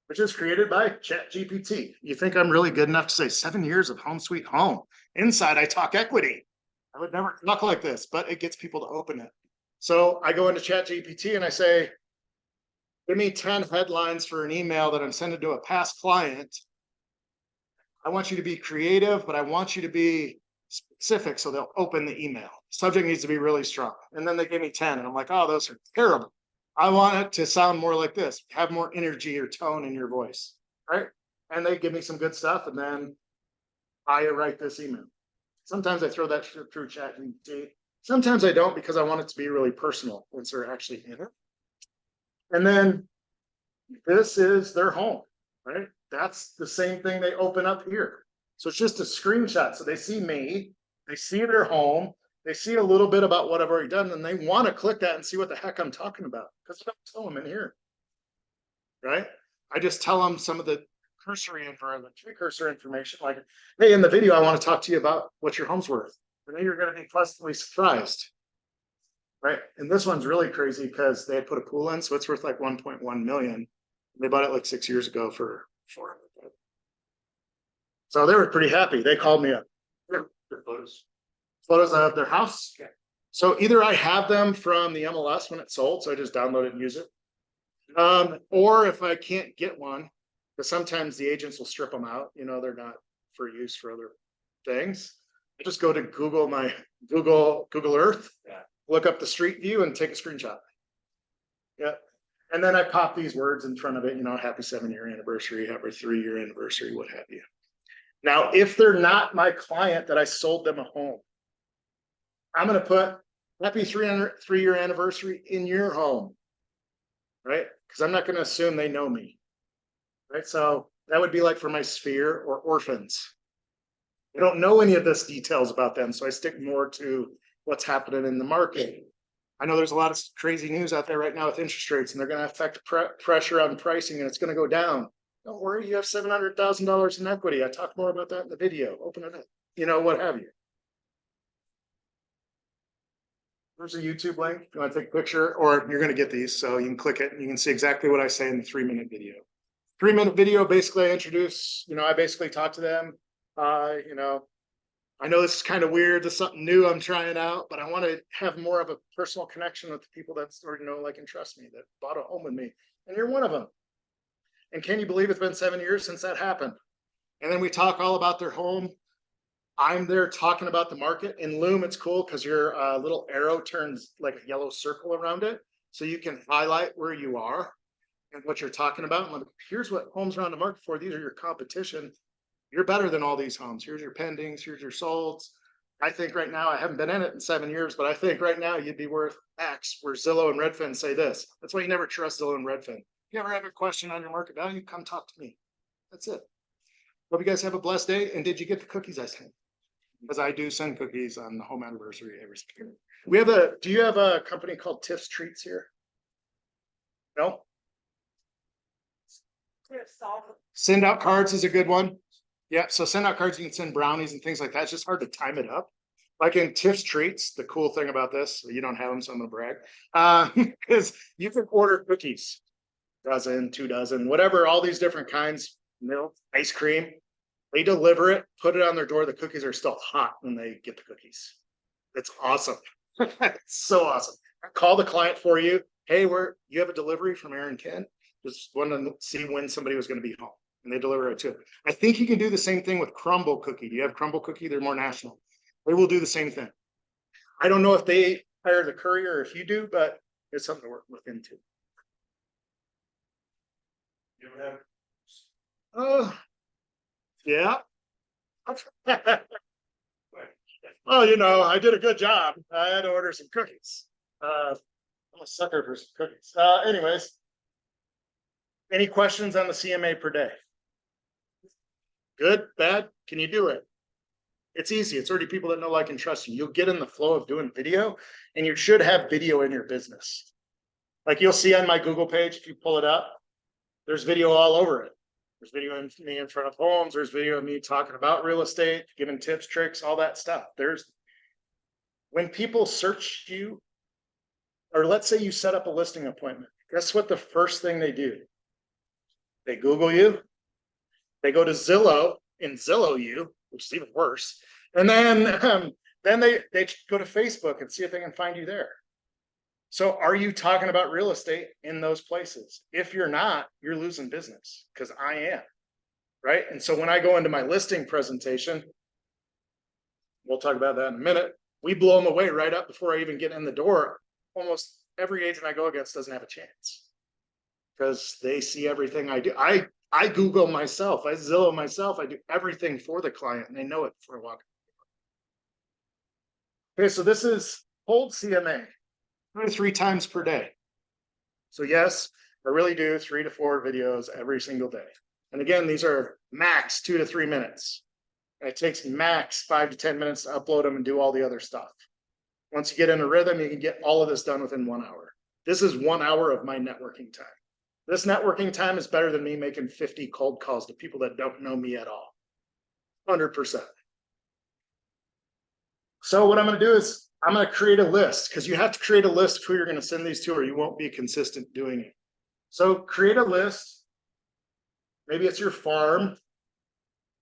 which is created by ChatGPT. You think I'm really good enough to say 7 years of home sweet home? Inside, I talk equity. I would never talk like this, but it gets people to open it. So I go into ChatGPT and I say, give me 10 headlines for an email that I'm sending to a past client. I want you to be creative, but I want you to be specific so they'll open the email. Subject needs to be really strong. And then they gave me 10 and I'm like, oh, those are terrible. I want it to sound more like this, have more energy or tone in your voice, right? And they give me some good stuff and then I write this email. Sometimes I throw that through ChatGPT. Sometimes I don't because I want it to be really personal once they're actually in it. And then this is their home, right? That's the same thing they open up here. So it's just a screenshot. So they see me, they see their home, they see a little bit about what I've already done, and they want to click that and see what the heck I'm talking about. Because I don't tell them in here, right? I just tell them some of the cursory information, like, hey, in the video, I want to talk to you about what your home's worth. And then you're going to be pleasantly surprised, right? And this one's really crazy because they had put a pool in, so it's worth like 1.1 million. They bought it like 6 years ago for 400. So they were pretty happy. They called me up. Photos of their house. So either I have them from the MLS when it's sold, so I just download it and use it. Or if I can't get one, because sometimes the agents will strip them out, you know, they're not for use for other things. I just go to Google Earth, look up the street view and take a screenshot. Yeah. And then I pop these words in front of it, you know, happy 7-year anniversary, happy 3-year anniversary, what have you. Now, if they're not my client that I sold them a home, I'm going to put happy 3-year anniversary in your home, right? Because I'm not going to assume they know me, right? So that would be like for my sphere or orphans. I don't know any of this details about them, so I stick more to what's happening in the market. I know there's a lot of crazy news out there right now with interest rates, and they're going to affect pressure on pricing, and it's going to go down. Don't worry, you have $700,000 in equity. I talked more about that in the video. Open it up, you know, what have you. There's a YouTube link. If you want to take a picture, or you're going to get these, so you can click it and you can see exactly what I say in the 3-minute video. 3-minute video, basically, I introduce, you know, I basically talk to them. You know, I know this is kind of weird. This is something new I'm trying out, but I want to have more of a personal connection with the people that already know, like, and trust me, that bought a home with me. And you're one of them. And can you believe it's been 7 years since that happened? And then we talk all about their home. I'm there talking about the market. In Loom, it's cool because your little arrow turns like a yellow circle around it. So you can highlight where you are and what you're talking about. And like, here's what homes are on the market for. These are your competition. You're better than all these homes. Here's your pendings. Here's your solds. I think right now, I haven't been in it in 7 years, but I think right now you'd be worth X, where Zillow and Redfin say this. That's why you never trust Zillow and Redfin. you ever have a question on your market value, come talk to me. That's it. Hope you guys have a blessed day. And did you get the cookies I sent? Because I do send cookies on the home anniversary every single year. Do you have a company called Tiff's Treats here? No? Send out cards is a good one. Yeah, so send out cards, you can send brownies and things like that. It's just hard to time it up. Like in Tiff's Treats, the cool thing about this, you don't have them, so I'm gonna brag. Is you can order cookies, dozen, 2 dozen, whatever, all these different kinds, milk, ice cream. They deliver it, put it on their door. The cookies are still hot when they get the cookies. It's awesome. It's so awesome. Call the client for you. Hey, you have a delivery from Aaron Kinn. Just wanted to see when somebody was going to be home, and they deliver it to. I think you can do the same thing with Crumble Cookie. Do you have Crumble Cookie? They're more national. They will do the same thing. I don't know if they hire the courier or if you do, but it's something to look into. You ever have Oh, yeah. Well, I did a good job. I had to order some cookies. I'm a sucker for some cookies. Anyways, any questions on the CMA per day? Good, bad? Can you do it? It's easy. It's already people that know, like, and trust you. You'll get in the flow of doing video, and you should have video in your business. Like you'll see on my Google page, if you pull it up, there's video all over it. There's video of me in front of homes. There's video of me talking about real estate, giving tips, tricks, all that stuff. When people search you, or let's say you set up a listing appointment, guess what the first thing they do? They Google you. They go to Zillow and Zillow you, which is even worse. And then they go to Facebook and see if they can find you there. So are you talking about real estate in those places? If you're not, you're losing business, because I am, right? And so when I go into my listing presentation, we'll talk about that in a minute. We blow them away right up before I even get in the door. Almost every agent I go against doesn't have a chance because they see everything I do. I Google myself, I Zillow myself, I do everything for the client, and they know it before I walk. Okay, so this is cold CMA. 2 to 3 times per day. So yes, I really do 3 to 4 videos every single day. And again, these are max 2 to 3 minutes. And it takes max 5 to 10 minutes to upload them and do all the other stuff. Once you get in a rhythm, you can get all of this done within 1 hour. This is 1 hour of my networking time. This networking time is better than me making 50 cold calls to people that don't know me at all. 100%. So what I'm going to do is I'm going to create a list, because you have to create a list of who you're going to send these to, or you won't be consistent doing it. So create a list. Maybe it's your farm.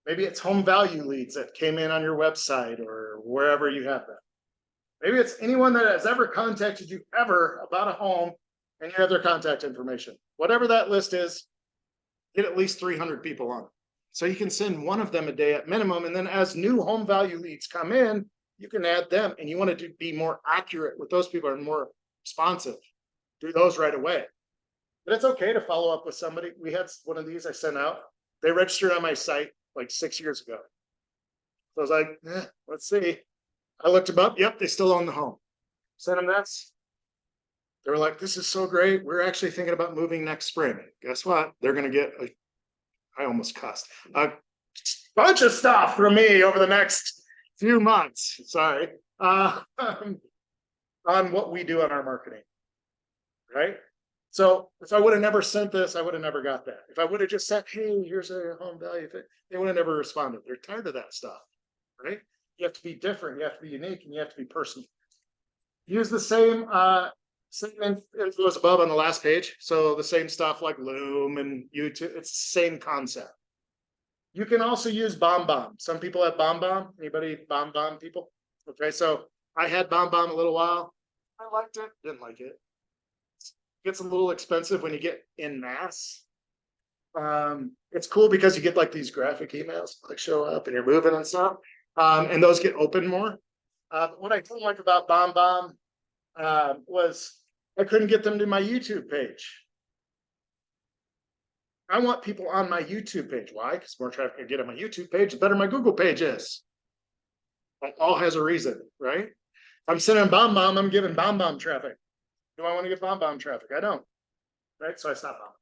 Maybe it's home value leads that came in on your website or wherever you have them. Maybe it's anyone that has ever contacted you ever about a home and you have their contact information. Whatever that list is, get at least 300 people on it. So you can send one of them a day at minimum. And then as new home value leads come in, you can add them, and you want to be more accurate with those people and more responsive. Do those right away. But it's okay to follow up with somebody. We had one of these I sent out. They registered on my site like 6 years ago. So I was like, let's see. I looked them up. Yep, they still own the home. Sent them this. They were like, this is so great. We're actually thinking about moving next spring. Guess what? They're going to get, I almost cussed, a bunch of stuff from me over the next few months, sorry, on what we do on our marketing, right? So if I would have never sent this, I would have never got that. If I would have just said, hey, here's a home value thing, they would have never responded. They're tired of that stuff, right? You have to be different, you have to be unique, and you have to be personal. Use the same info as above on the last page. So the same stuff like Loom and YouTube, it's the same concept. You can also use BombBomb. Some people have BombBomb. Anybody BombBomb people? Okay, so I had BombBomb a little while. I liked it, didn't like it. It gets a little expensive when you get in mass. It's cool because you get like these graphic emails like show up and you're moving and stuff. And those get open more. What I didn't like about BombBomb was I couldn't get them to my YouTube page. I want people on my YouTube page. Why? Because more traffic I get on my YouTube page, the better my Google page is. That all has a reason, right? If I'm sending BombBomb, I'm giving BombBomb traffic. Do I want to get BombBomb traffic? I don't. Right? So I stopped BombBomb.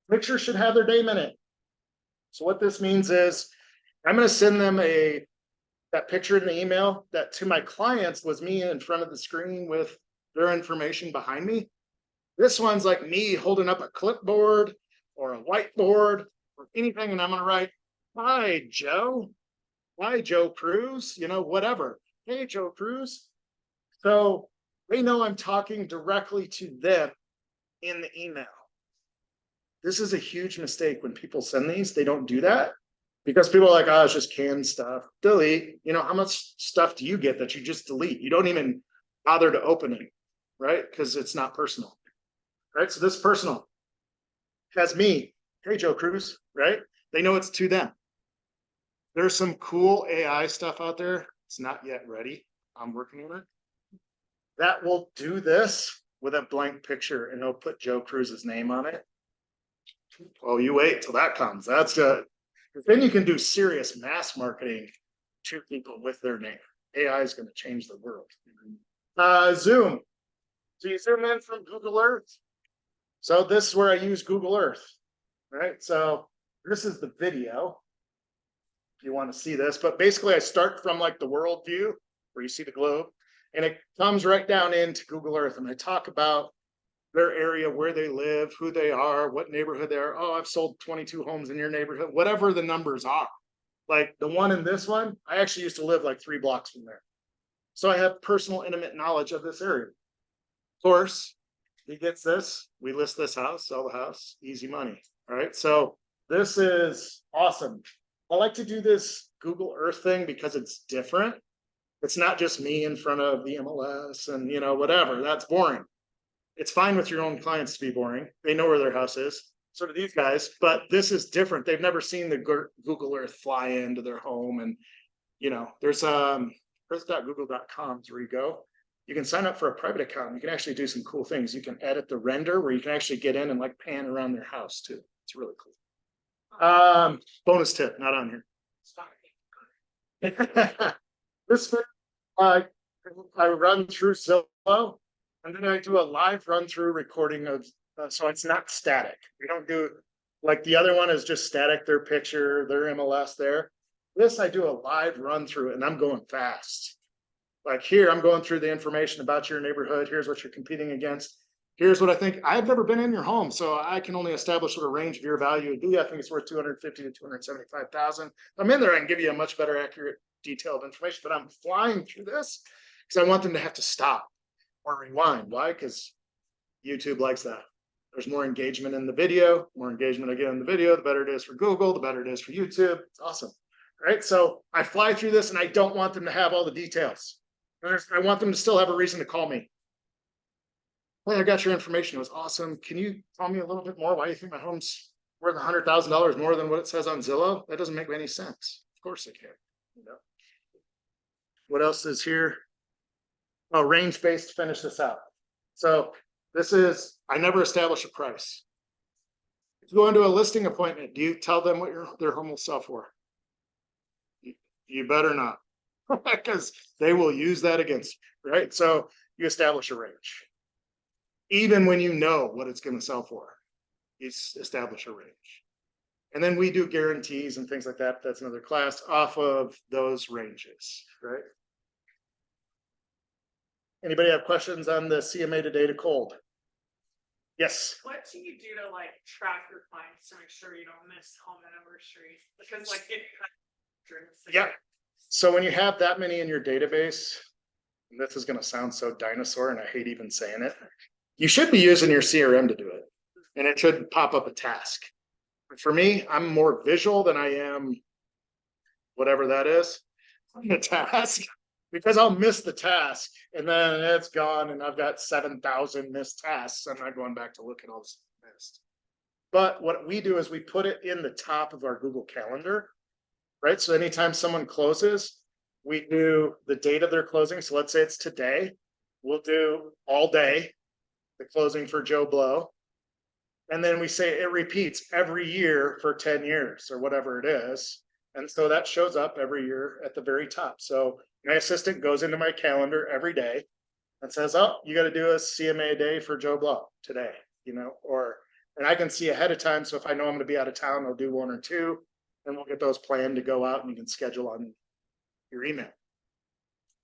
Picture should have their name in it. So what this means is I'm going to send them that picture in the email that to my clients was me in front of the screen with their information behind me. This one's like me holding up a clipboard or a whiteboard or anything, and I'm going to write, "Hi, Joe. Hi, Joe Cruz," whatever. "Hey, Joe Cruz." So they know I'm talking directly to them in the email. This is a huge mistake when people send these. They don't do that because people are like, "Oh, it's just canned stuff." Delete. How much stuff do you get that you just delete? You don't even bother to open it, right? Because it's not personal, right? So this personal has me. "Hey, Joe Cruz," right? They know it's to them. There's some cool AI stuff out there. It's not yet ready. I'm working on it. That will do this with a blank picture and it'll put Joe Cruz's name on it. Oh, you wait till that comes. That's good. Then you can do serious mass marketing to people with their name. AI is going to change the world. Zoom. So you zoom in from Google Earth. So this is where I use Google Earth, right? So this is the video. If you want to see this, but basically I start from like the world view where you see the globe and it comes right down into Google Earth. And I talk about their area, where they live, who they are, what neighborhood they are. "Oh, I've sold 22 homes in your neighborhood," whatever the numbers are. Like the one in this one, I actually used to live like 3 blocks from there. So I have personal, intimate knowledge of this area. Of course, he gets this. We list this house, sell the house, easy money. All right. So this is awesome. I like to do this Google Earth thing because it's different. It's not just me in front of the MLS and, whatever. That's boring. It's fine with your own clients to be boring. They know where their house is. So do these guys, but this is different. They've never seen the Google Earth fly into their home. And, there's earth.google.com where you go. You can sign up for a private account. You can actually do some cool things. You can edit the render where you can actually get in and like pan around their house too. It's really cool. Bonus tip, not on here. This I run through Zillow, and then I do a live run through recording of, so it's not static. We don't do like the other one is just static, their picture, their MLS there. This I do a live run through, and I'm going fast. Like here, I'm going through the information about your neighborhood. Here's what you're competing against. Here's what I think. I've never been in your home, so I can only establish what a range of your value would be. I think it's worth 250 to 275,000. I'm in there. I can give you a much better, accurate, detailed information. But I'm flying through this because I want them to have to stop or rewind. Why? Because YouTube likes that. There's more engagement in the video. More engagement again in the video, the better it is for Google, the better it is for YouTube. It's awesome. Right? So I fly through this, and I don't want them to have all the details. I want them to still have a reason to call me. "Hey, I got your information. It was awesome. Can you tell me a little bit more why you think my home's worth $100,000 more than what it says on Zillow?" That doesn't make any sense. Of course it can. What else is here? Oh, range-based to finish this out. So this is, I never establish a price. If you go into a listing appointment, do you tell them what their home will sell for? You better not, because they will use that against you, right? So you establish a range. Even when you know what it's going to sell for, you establish a range. And then we do guarantees and things like that. That's another class off of those ranges, right? Anybody have questions on the CMA to data cold? Yes. What do you do to like track your clients to make sure you don't miss home anniversaries? Because like it. Yeah. So when you have that many in your database, and this is going to sound so dinosaur, and I hate even saying it, you should be using your CRM to do it, and it should pop up a task. But for me, I'm more visual than I am whatever that is, a task, because I'll miss the task and then it's gone and I've got 7,000 missed tasks. I'm not going back to look at all this missed. But what we do is we put it in the top of our Google Calendar, right? So anytime someone closes, we do the date of their closing. So let's say it's today. We'll do all day, the closing for Joe Blow. And then we say it repeats every year for 10 years or whatever it is. And so that shows up every year at the very top. So my assistant goes into my calendar every day and says, "Oh, you got to do a CMA day for Joe Blow today," or And I can see ahead of time, so if I know I'm gonna be out of town, I'll do 1 or 2, and we'll get those planned to go out and you can schedule on your email.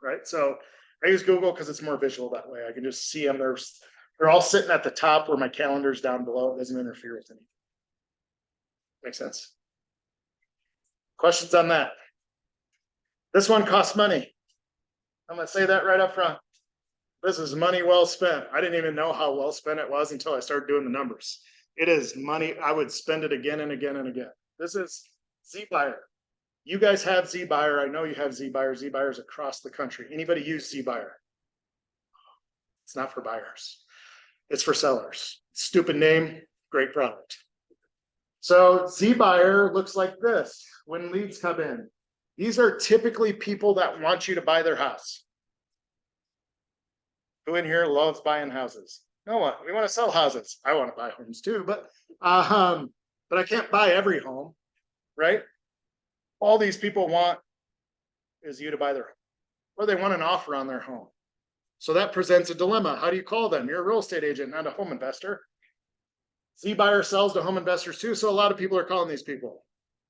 Right, so I use Google because it's more visual that way. I can just see them. They're all sitting at the top where my calendar's down below. It doesn't interfere with anything. Makes sense. Questions on that? This one costs money. I'm gonna say that right up front. This is money well spent. I didn't even know how well spent it was until I started doing the numbers. It is money. I would spend it again and again and again. This is ZBuyer. You guys have ZBuyer. I know you have ZBuyer. ZBuyers across the country. Anybody use ZBuyer? It's not for buyers. It's for sellers. Stupid name, great product. So ZBuyer looks like this when leads come in. These are typically people that want you to buy their house. Who in here loves buying houses? No one. We want to sell houses. I want to buy homes too, but I can't buy every home, right? All these people want is you to buy their home, or they want an offer on their home. So that presents a dilemma. How do you call them? You're a real estate agent, not a home investor. ZBuyer sells to home investors too, so a lot of people are calling these people.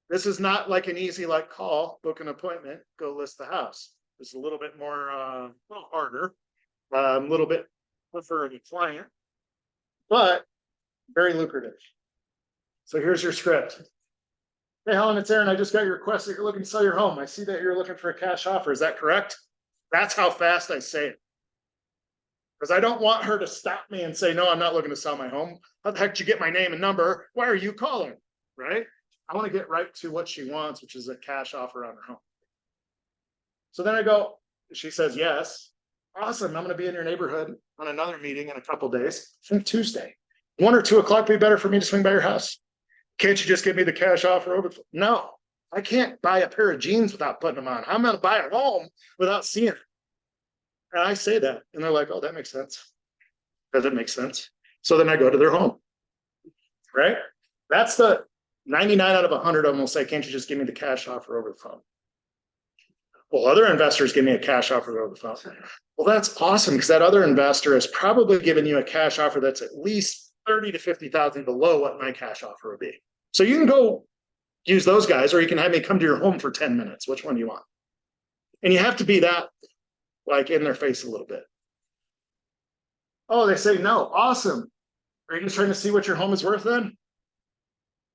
This is not like an easy like call, book an appointment, go list the house. It's a little bit more, a little harder, a little bit for a client, but very lucrative. So here's your script. Hey, Helen, it's Aaron. I just got your request that you're looking to sell your home. I see that you're looking for a cash offer. Is that correct? That's how fast I say it. Because I don't want her to stop me and say, no, I'm not looking to sell my home. How the heck did you get my name and number? Why are you calling? Right? I want to get right to what she wants, which is a cash offer on her home. So then I go, she says, yes. Awesome. I'm going to be in your neighborhood on another meeting in a couple days. From Tuesday. 1 or 2 o'clock be better for me to swing by your house. Can't you just give me the cash offer over? No, I can't buy a pair of jeans without putting them on. I'm going to buy a home without seeing it. And I say that, and they're like, oh, that makes sense. Does it make sense? So then I go to their home, right? That's the 99 out of 100 of them will say, can't you just give me the cash offer over the phone? Well, other investors give me a cash offer over the phone. Well, that's awesome because that other investor has probably given you a cash offer that's at least 30 to 50,000 below what my cash offer would be. So you can go use those guys, or you can have me come to your home for 10 minutes. Which one do you want? And you have to be that like in their face a little bit. Oh, they say no. Awesome. Are you just trying to see what your home is worth then?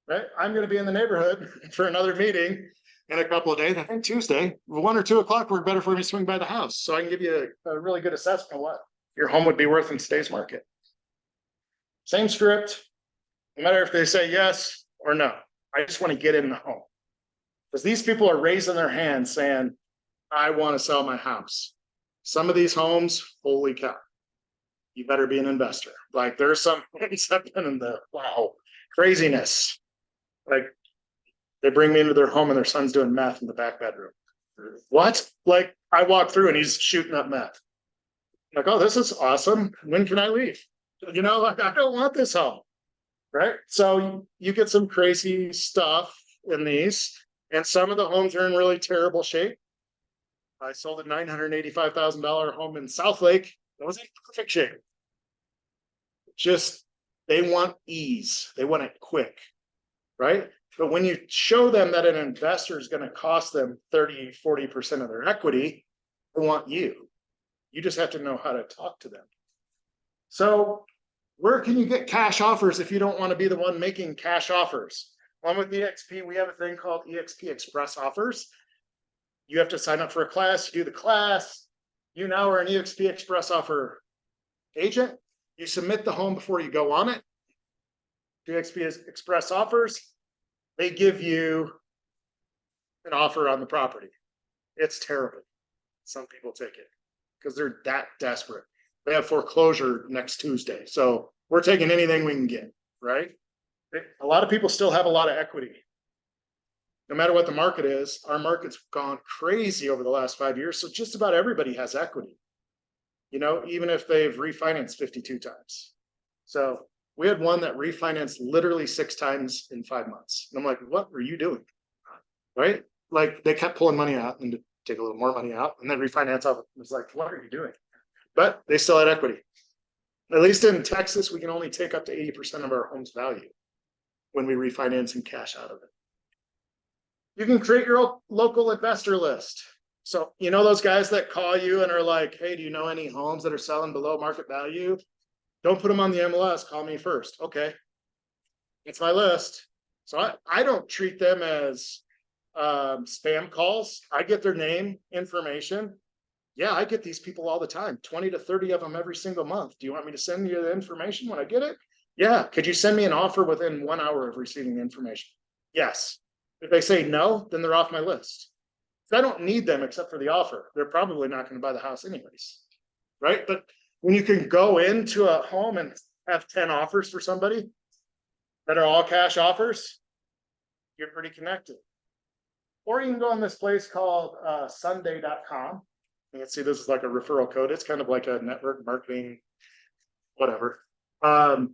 Right? I'm going to be in the neighborhood for another meeting in a couple of days. I think Tuesday, 1 or 2 o'clock work better for me to swing by the house. So I can give you a really good assessment of what your home would be worth in today's market. Same script, no matter if they say yes or no. I just want to get in the home. Because these people are raising their hands saying, I want to sell my house. Some of these homes, holy cow, you better be an investor. Like there's some things that have been in the wow, craziness. Like they bring me into their home and their son's doing meth in the back bedroom. What? Like I walk through and he's shooting up meth. I'm like, oh, this is awesome. When can I leave? You know, like I don't want this home. Right? So you get some crazy stuff in these, and some of the homes are in really terrible shape. I sold a $985,000 home in South Lake. It was in perfect shape. Just, they want ease. They want it quick, right? But when you show them that an investor is going to cost them 30, 40% of their equity, they want you. You just have to know how to talk to them. So where can you get cash offers if you don't want to be the one making cash offers? Well, with EXP, we have a thing called EXP Express Offers. You have to sign up for a class, you do the class. You now are an EXP Express Offer agent. You submit the home before you go on it. EXP Express Offers, they give you an offer on the property. It's terrible. Some people take it because they're that desperate. They have foreclosure next Tuesday. So we're taking anything we can get, right? A lot of people still have a lot of equity. No matter what the market is, our market's gone crazy over the last 5 years. So just about everybody has equity, you know, even if they've refinanced 52 times. So we had one that refinanced literally 6 times in 5 months. And I'm like, what were you doing? Right? Like they kept pulling money out and to take a little more money out and then refinance off. It was like, what are you doing? But they still had equity. At least in Texas, we can only take up to 80% of our home's value when we refinance and cash out of it. You can create your local investor list. So, you know, those guys that call you and are like, hey, do you know any homes that are selling below market value? Don't put them on the MLS, call me first. Okay. It's my list. So I don't treat them as spam calls. I get their name, information. Yeah, I get these people all the time, 20 to 30 of them every single month. Do you want me to send you the information when I get it? Yeah. Could you send me an offer within 1 hour of receiving the information? Yes. If they say no, then they're off my list. I don't need them except for the offer. They're probably not going to buy the house anyways, right? But when you can go into a home and have 10 offers for somebody that are all cash offers, you're pretty connected. Or you can go on this place called Sunday.com. You can see this is like a referral code. It's kind of like a network marketing, whatever. But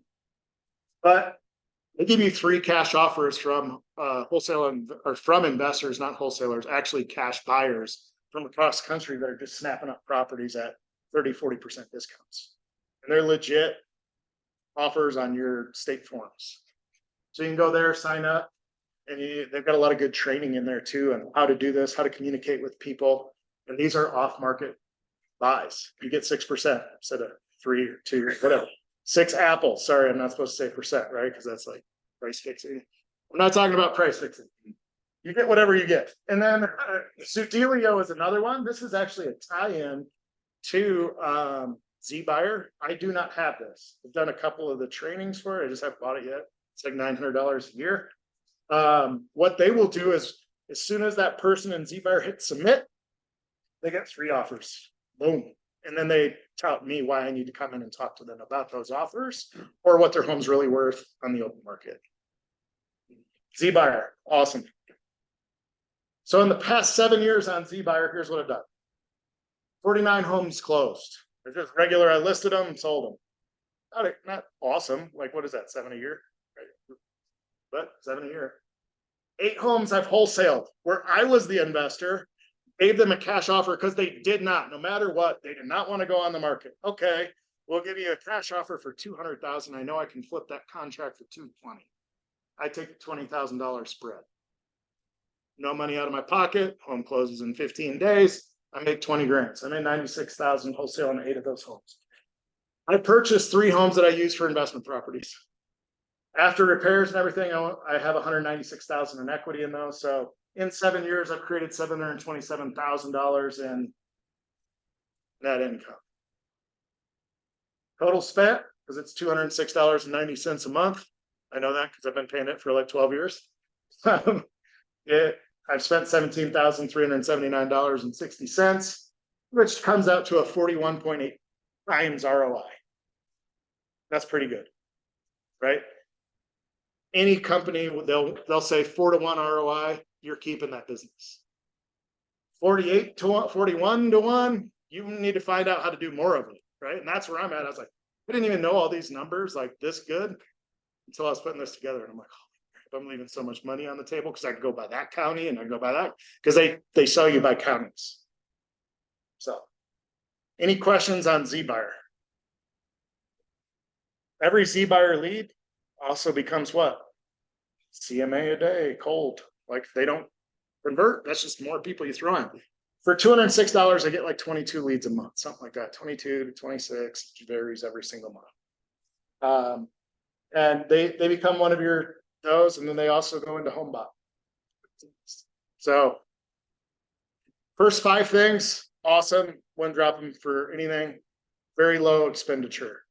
they give you 3 cash offers from or from investors, not wholesalers, actually cash buyers from across the country that are just snapping up properties at 30-40% discounts. And they're legit offers on your state forms. So you can go there, sign up, and they've got a lot of good training in there too, and how to do this, how to communicate with people. And these are off-market buys. You get 6% instead of 3 or 2 or whatever. 6 apples. Sorry, I'm not supposed to say percent, right? Because that's like price fixing. I'm not talking about price fixing. You get whatever you get. And then Sudelio is another one. This is actually a tie-in to ZBuyer. I do not have this. I've done a couple of the trainings for it. I just haven't bought it yet. It's like $900 a year. What they will do is, as soon as that person in ZBuyer hits submit, they get 3 offers. Boom. And then they tout me why I need to come in and talk to them about those offers or what their home's really worth on the open market. ZBuyer, awesome. So in the past 7 years on ZBuyer, here's what I've done. 49 homes closed. They're just regular. I listed them and sold them. Not awesome. Like, what is that, 7 a year? Right. But 7 a year. 8 homes I've wholesaled where I was the investor. Gave them a cash offer because they did not, no matter what, they did not want to go on the market. Okay, we'll give you a cash offer for $200,000. I know I can flip that contract for $220,000. I take a $20,000 spread. No money out of my pocket. Home closes in 15 days. I make 20 grand. So I made 96,000 wholesale on 8 of those homes. I purchased 3 homes that I use for investment properties. After repairs and everything, I have 196,000 in equity in those. So in 7 years, I've created $727,000 in net income. Total spent, because it's $206.90 a month. I know that because I've been paying it for like 12 years. I've spent $17,379.60, which comes out to a 41.8 times ROI. That's pretty good, right? Any company, they'll say 4 to 1 ROI. You're keeping that business. 48 to 1, 41 to 1, you need to find out how to do more of it, right? And that's where I'm at. I was like, I didn't even know all these numbers like this good until I was putting this together. And I'm like, oh, I'm leaving so much money on the table because I can go by that county and I can go by that because they sell you by counties. So any questions on ZBuyer? Every ZBuyer lead also becomes what? CMA a day, cold. Like they don't convert. That's just more people you throw in. For $206, I get like 22 leads a month, something like that. 22 to 26, it varies every single month. And they become one of those, and then they also go into HomeBot. So first 5 things, awesome. Wouldn't drop them for anything. Very low expenditure.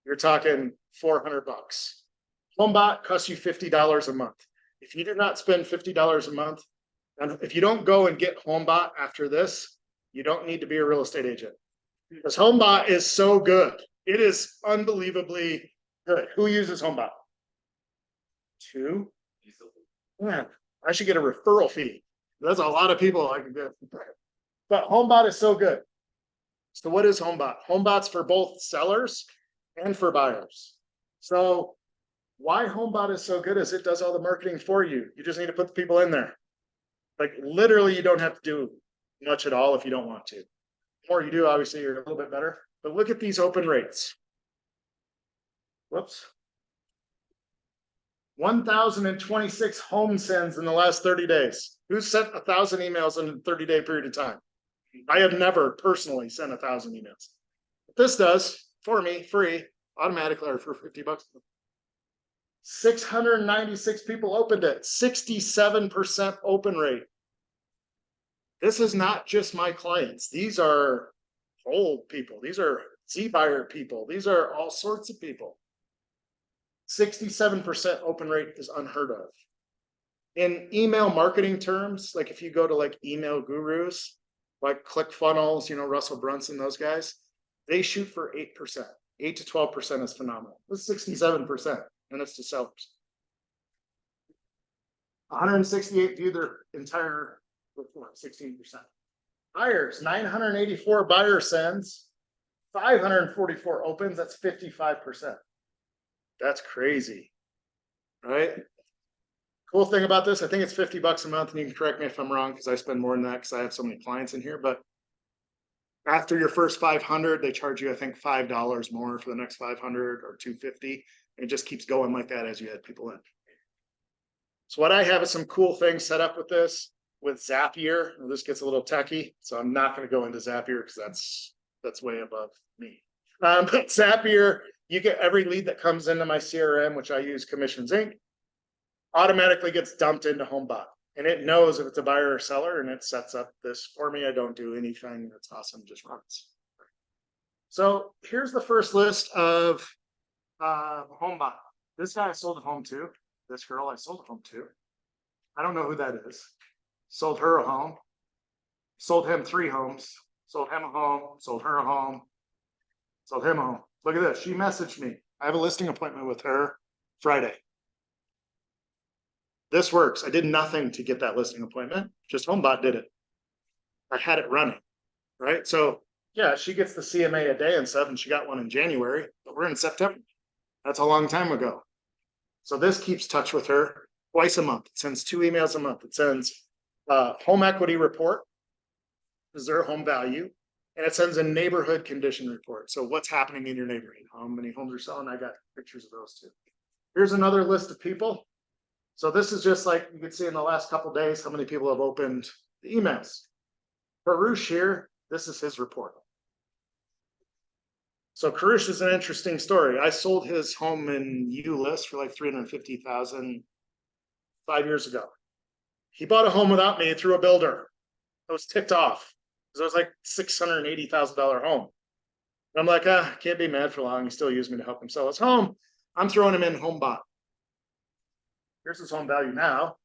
You're talking $400. HomeBot costs you $50 a month. If you do not spend $50 a month, and if you don't go and get HomeBot after this, you don't need to be a real estate agent. Because HomeBot is so good. It is unbelievably good. Who uses HomeBot? 2? Man, I should get a referral fee. That's a lot of people I can get. But HomeBot is so good. So what is HomeBot? HomeBot's for both sellers and for buyers. So why HomeBot is so good is it does all the marketing for you. You just need to put the people in there. Like literally, you don't have to do much at all if you don't want to. The more you do, obviously, you're a little bit better. But look at these open rates. Whoops. 1,026 home sends in the last 30 days. Who sent 1,000 emails in a 30-day period of time? I have never personally sent 1,000 emails. But this does for me, free, automatically, or for $50. 696 people opened it, 67% open rate. This is not just my clients. These are old people. These are Z-buyer people. These are all sorts of people. 67% open rate is unheard of. In email marketing terms, like if you go to like email gurus, like ClickFunnels, Russell Brunson, those guys, they shoot for 8%. 8 to 12% is phenomenal. This is 67%, and it's to sellers. 168 view their entire report, 16%. Buyers, 984 buyer sends, 544 opens, that's 55%. That's crazy, right? Cool thing about this, I think it's $50 a month, and you can correct me if I'm wrong because I spend more than that because I have so many clients in here. But after your first 500, they charge you, I think, $5 more for the next 500 or $250. And it just keeps going like that as you add people in. So what I have is some cool things set up with this, with Zapier. Well, this gets a little techie, so I'm not going to go into Zapier because that's way above me. But Zapier, you get every lead that comes into my CRM, which I use Commissions Inc., automatically gets dumped into HomeBot. And it knows if it's a buyer or seller, and it sets up this for me. I don't do anything. That's awesome. Just runs. So here's the first list of HomeBot. This guy I sold a home to. This girl I sold a home to. I don't know who that is. Sold her a home. Sold him 3 homes. Sold him a home. Sold her a home. Sold him a home. Look at this. She messaged me. I have a listing appointment with her Friday. This works. I did nothing to get that listing appointment. Just HomeBot did it. I had it running, right? So yeah, she gets the CMA a day and stuff, and she got one in January, but we're in September. That's a long time ago. So this keeps touch with her twice a month. It sends 2 emails a month. It sends home equity report, is their home value, and it sends a neighborhood condition report. So what's happening in your neighborhood? How many homes are selling? I got pictures of those too. Here's another list of people. So this is just like you can see in the last couple of days how many people have opened the emails. Karush here, this is his report. So Karush is an interesting story. I sold his home in ULIS for like $350,000 5 years ago. He bought a home without me through a builder. I was ticked off because it was like $680,000 home. And I'm like, can't be mad for long. He still used me to help him sell his home. I'm throwing him in HomeBot. Here's his home value now.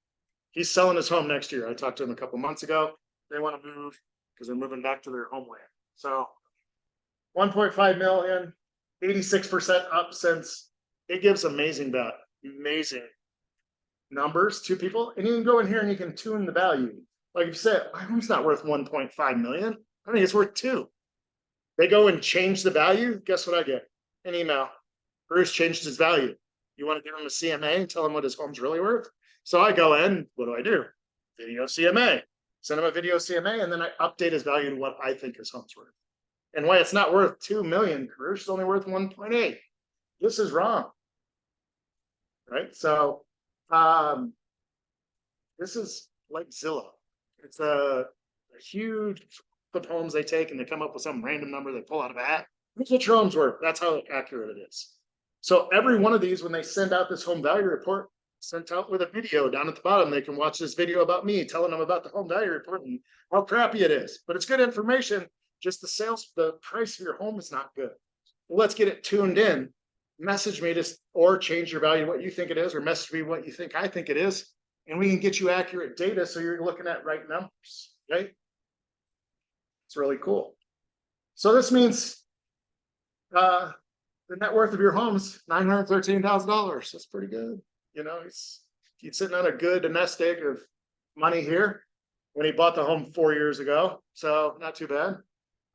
He's selling his home next year. I talked to him a couple months ago. They want to move because they're moving back to their homeland. So 1.5 million, 86% up since. It gives amazing numbers to people. And you can go in here and you can tune the value. Like if you say, my home's not worth 1.5 million. I think it's worth 2. They go and change the value. Guess what I get? An email. Bruce changed his value. You want to give him a CMA and tell him what his home's really worth? So I go in, what do? Video CMA. Send him a video CMA, and then I update his value to what I think his home's worth. And why it's not worth 2 million, Karush, it's only worth 1.8. This is wrong. Right? So this is like Zillow. It's a huge flip homes they take and they come up with some random number they pull out of a hat. Here's what your home's worth. That's how accurate it is. So every one of these, when they send out this home value report, sent out with a video down at the bottom, they can watch this video about me telling them about the home value report and how crappy it is. But it's good information. Just the price of your home is not good. Well, let's get it tuned in. Message me or change your value what you think it is, or message me what you think I think it is, and we can get you accurate data so you're looking at right numbers. Okay, it's really cool. So this means the net worth of your home's $913,000. That's pretty good. He's sitting on a good nest egg of money here when he bought the home 4 years ago. So not too bad.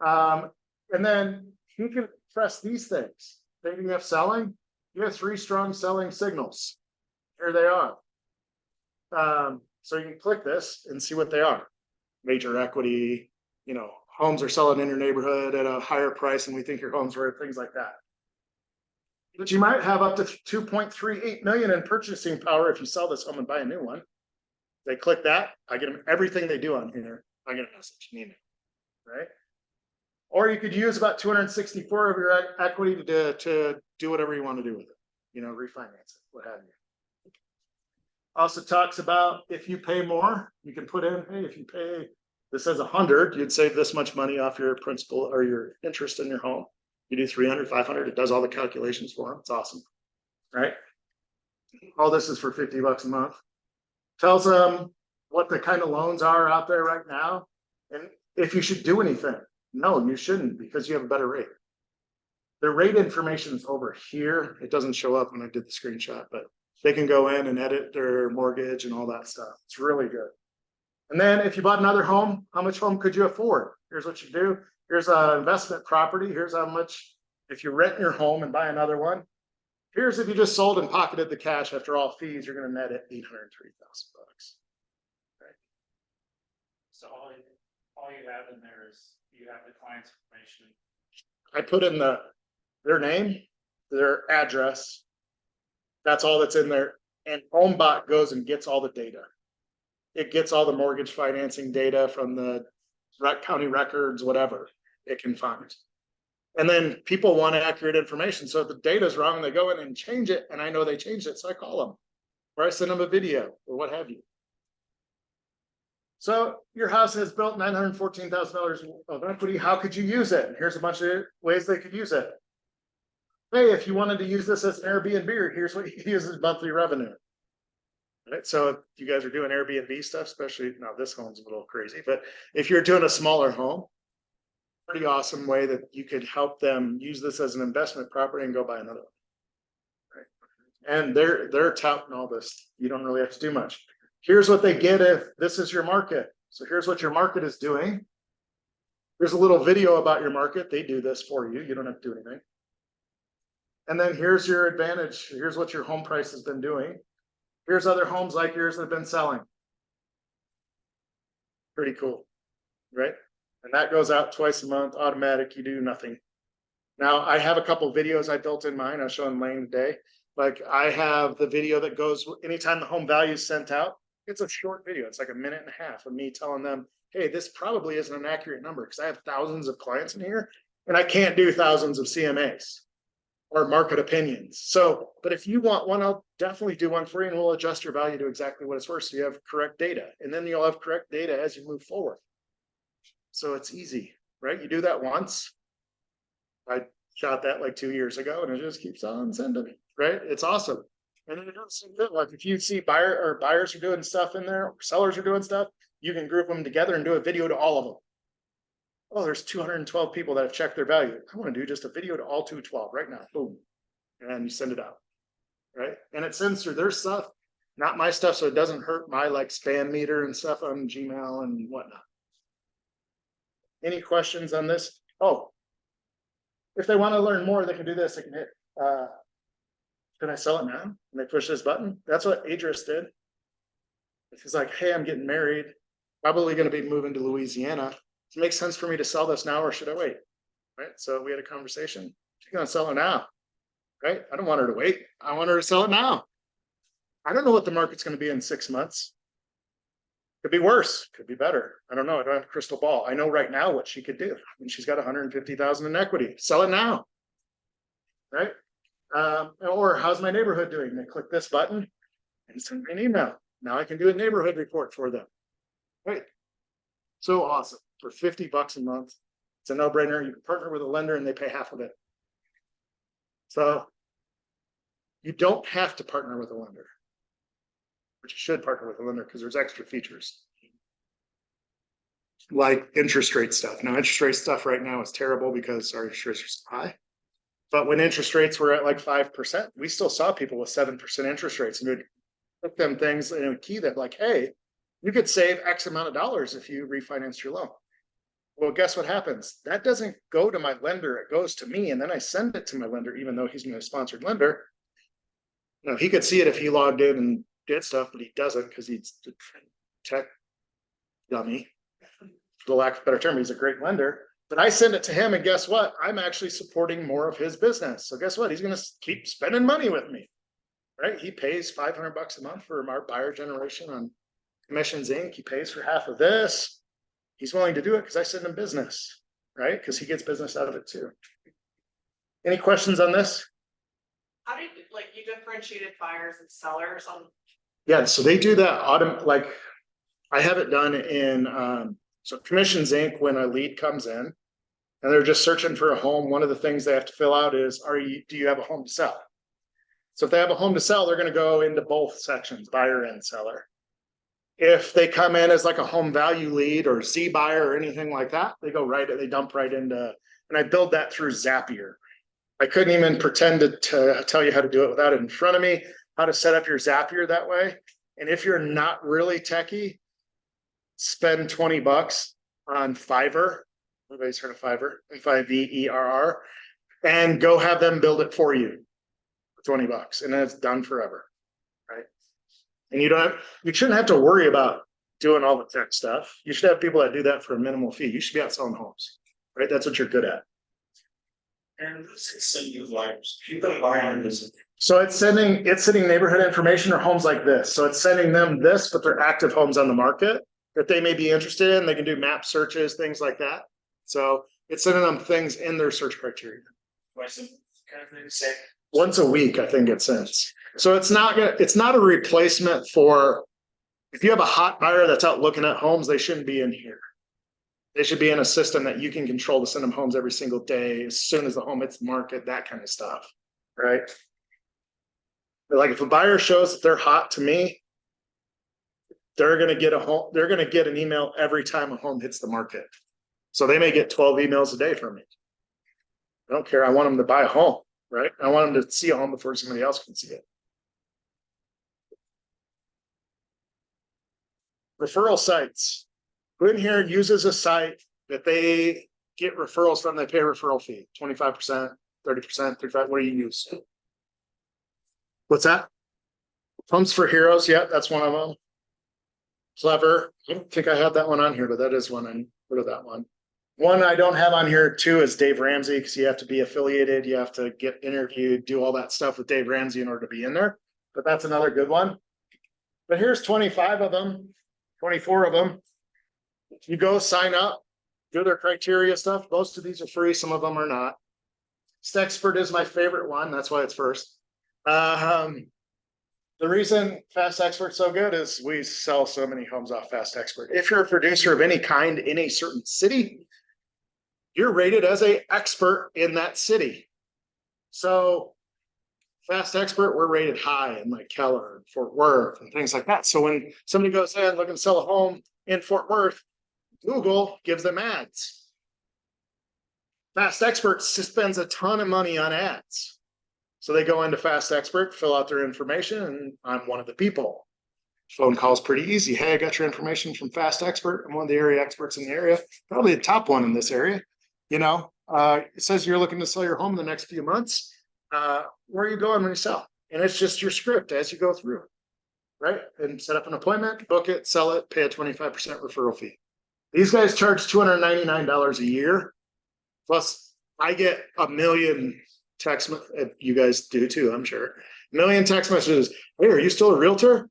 And then he can press these things. Thinking of selling, you have 3 strong selling signals. Here they are. So you can click this and see what they are. Major equity, homes are selling in your neighborhood at a higher price than we think your home's worth, things like that. But you might have up to 2.38 million in purchasing power if you sell this home and buy a new one. They click that, I get them everything they do on here. I get a message, an email, right? Or you could use about 264 of your equity to do whatever you want to do with it, you know, refinance it, what have you. Also talks about if you pay more, you can put in, hey, if you pay, this says 100, you'd save this much money off your principal or your interest in your home. You do 300, 500, it does all the calculations for them. It's awesome, right? All this is for $50 a month. Tells them what the kind of loans are out there right now. And if you should do anything. No, you shouldn't, because you have a better rate. The rate information is over here. It doesn't show up when I did the screenshot, but they can go in and edit their mortgage and all that stuff. It's really good. And then if you bought another home, how much home could you afford? Here's what you do. Here's an investment property. Here's how much, if you rent your home and buy another one. Here's if you just sold and pocketed the cash after all fees, you're going to net it $803,000. Right. So all you have in there is you have the client's information. I put in their name, their address. That's all that's in there. And HomeBot goes and gets all the data. It gets all the mortgage financing data from the county records, whatever it can find. And then people want accurate information. So if the data is wrong, they go in and change it. And I know they changed it. So I call them or I send them a video or what have you. So your house has built $914,000 of equity. How could you use it? And here's a bunch of ways they could use it. Hey, if you wanted to use this as an Airbnb, here's what you use as monthly revenue. Right. So if you guys are doing Airbnb stuff, especially now this home's a little crazy, but if you're doing a smaller home, pretty awesome way that you could help them use this as an investment property and go buy another one. Right. And they're touting all this. You don't really have to do much. Here's what they get if this is your market. So here's what your market is doing. Here's a little video about your market. They do this for you. You don't have to do anything. And then here's your advantage. Here's what your home price has been doing. Here's other homes like yours that have been selling. Pretty cool, right? And that goes out twice a month, automatic. You do nothing. Now I have a couple videos I built in mine. I'll show them Lane today. Like I have the video that goes anytime the home value is sent out. It's a short video. It's like a minute and a half of me telling them, hey, this probably isn't an accurate number because I have thousands of clients in here and I can't do thousands of CMAs or market opinions. So, but if you want one, I'll definitely do one for you and we'll adjust your value to exactly what it's worth. So you have correct data and then you'll have correct data as you move forward. So it's easy, right? You do that once. I shot that like 2 years ago and it just keeps on sending, right? It's awesome. And then it does some good. Like if you see buyers are doing stuff in there, or sellers are doing stuff, you can group them together and do a video to all of them. Oh, there's 212 people that have checked their value. I want to do just a video to all 212 right now. Boom. And you send it out. Right. And it sends through their stuff, not my stuff. So it doesn't hurt my like spam meter and stuff on Gmail and whatnot. Any questions on this? Oh, if they want to learn more, they can do this. They can hit, can I sell it now? And they push this button. That's what Adris did. He's like, hey, I'm getting married. Probably going to be moving to Louisiana. It makes sense for me to sell this now or should I wait? Right. So we had a conversation. She's going to sell it now. Right. I don't want her to wait. I want her to sell it now. I don't know what the market's going to be in 6 months. Could be worse. Could be better. I don't know. I don't have a crystal ball. I know right now what she could do. I mean, she's got 150,000 in equity. Sell it now. Right. Or how's my neighborhood doing? They click this button and send me an email. Now I can do a neighborhood report for them. Right. So awesome. For $50 a month. It's a no-brainer. You can partner with a lender and they pay half of it. So you don't have to partner with a lender, but you should partner with a lender because there's extra features. Like interest rate stuff. Now, interest rate stuff right now is terrible because our interest rates are so high. But when interest rates were at like 5%, we still saw people with 7% interest rates and we'd put them things in a key that like, hey, you could save X amount of dollars if you refinance your loan. Well, guess what happens? That doesn't go to my lender. It goes to me. And then I send it to my lender, even though he's my sponsored lender. Now, he could see it if he logged in and did stuff, but he doesn't because he's a tech dummy. For the lack of a better term, he's a great lender. But I send it to him and guess what? I'm actually supporting more of his business. So guess what? He's going to keep spending money with me, right? He pays $500 a month for our buyer generation on Commissions Inc. He pays for half of this. He's willing to do it because I send him business, right? Because he gets business out of it too. Any questions on this? How did, like, you differentiated buyers and sellers on, Yeah, so they do that like I have it done in so Commissions Inc. when a lead comes in and they're just searching for a home, one of the things they have to fill out is do you have a home to sell? So if they have a home to sell, they're going to go into both sections, buyer and seller. If they come in as like a home value lead or Z buyer or anything like that, they dump right into, and I build that through Zapier. I couldn't even pretend to tell you how to do it without it in front of me, how to set up your Zapier that way. And if you're not really techie, spend $20 on Fiverr. Everybody's heard of Fiverr, Fiverr, and go have them build it for you for $20, and then it's done forever, right? And you shouldn't have to worry about doing all the tech stuff. You should have people that do that for a minimal fee. You should be out selling homes, right? That's what you're good at. And this is send you flyers. People buy on this. So it's sending neighborhood information or homes like this. So it's sending them this, but they're active homes on the market that they may be interested in. They can do map searches, things like that. So it's sending them things in their search criteria. Twice a kind of thing, say. Once a week, I think it sends. So it's not a replacement for, if you have a hot buyer that's out looking at homes, they shouldn't be in here. They should be in a system that you can control to send them homes every single day, as soon as the home hits the market, that kind of stuff, right? But like if a buyer shows that they're hot to me, they're gonna get an email every time a home hits the market. So they may get 12 emails a day from me. I don't care. I want them to buy a home, right? I want them to see a home before somebody else can see it. Referral sites. Who in here uses a site that they get referrals from? They pay a referral fee, 25%, 30%, 35%. What do you use? What's that? Homes for Heroes. Yeah, that's one of them. Clever. I don't think I have that one on here, but that is one. I heard of that one. One I don't have on here too is Dave Ramsey, because you have to be affiliated. You have to get interviewed, do all that stuff with Dave Ramsey in order to be in there. But that's another good one. But here's 25 of them, 24 of them. You go sign up, do their criteria stuff. Most of these are free. Some of them are not. Stexpert is my favorite one. That's why it's first. The reason Fast Expert's so good is we sell so many homes off Fast Expert. If you're a producer of any kind in a certain city, you're rated as an expert in that city. So Fast Expert, we're rated high in like Keller and Fort Worth and things like that. So when somebody goes in looking to sell a home in Fort Worth, Google gives them ads. Fast Expert spends a ton of money on ads. So they go into Fast Expert, fill out their information, and I'm one of the people. Phone call's pretty easy. Hey, I got your information from Fast Expert. I'm one of the area experts in the area, probably the top one in this area. You know, it says you're looking to sell your home in the next few months. Where are you going when you sell? And it's just your script as you go through, right? And set up an appointment, book it, sell it, pay a 25% referral fee. These guys charge $299 a year. Plus, I get a million text, you guys do too, I'm sure. A million text messages. Hey, are you still a realtor?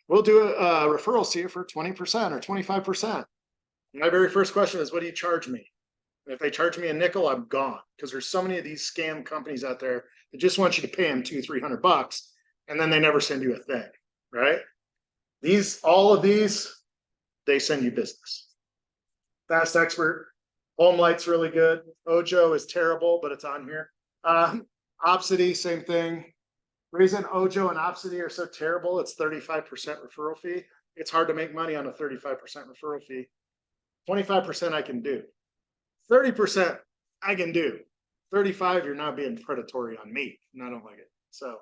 We'll do a referral to you for 20% or 25%. My very first question is, what do you charge me? And if they charge me a nickel, I'm gone. Because there's so many of these scam companies out there that just want you to pay them $200-300, and then they never send you a thing, right? All of these, they send you business. Fast Expert, Home Light's really good. Ojo is terrible, but it's on here. Opsity, same thing. Reason Ojo and Opsity are so terrible, it's 35% referral fee. It's hard to make money on a 35% referral fee. 25% I can do. 30% I can do. 35, you're not being predatory on me, and I don't like it. So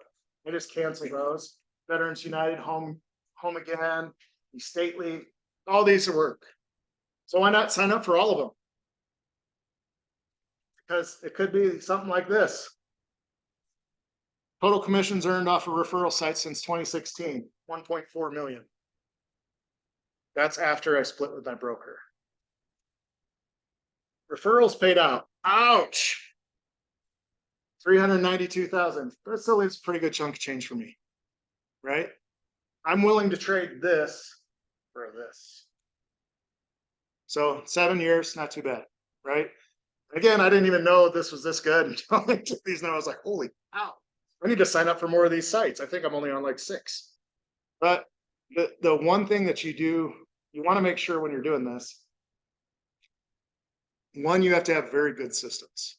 I just cancel those. Veterans United, Home Again, State League, all these work. So why not sign up for all of them? Because it could be something like this. Total commissions earned off of referral sites since 2016, 1.4 million. That's after I split with my broker. Referrals paid out. Ouch. 392,000. That still leaves a pretty good chunk of change for me. Right? I'm willing to trade this for this. So 7 years, not too bad, right? Again, I didn't even know this was this good until I took these. Now I was like, holy cow, I need to sign up for more of these sites. I think I'm only on like 6. But the one thing that you want to make sure when you're doing this, one, you have to have very good systems.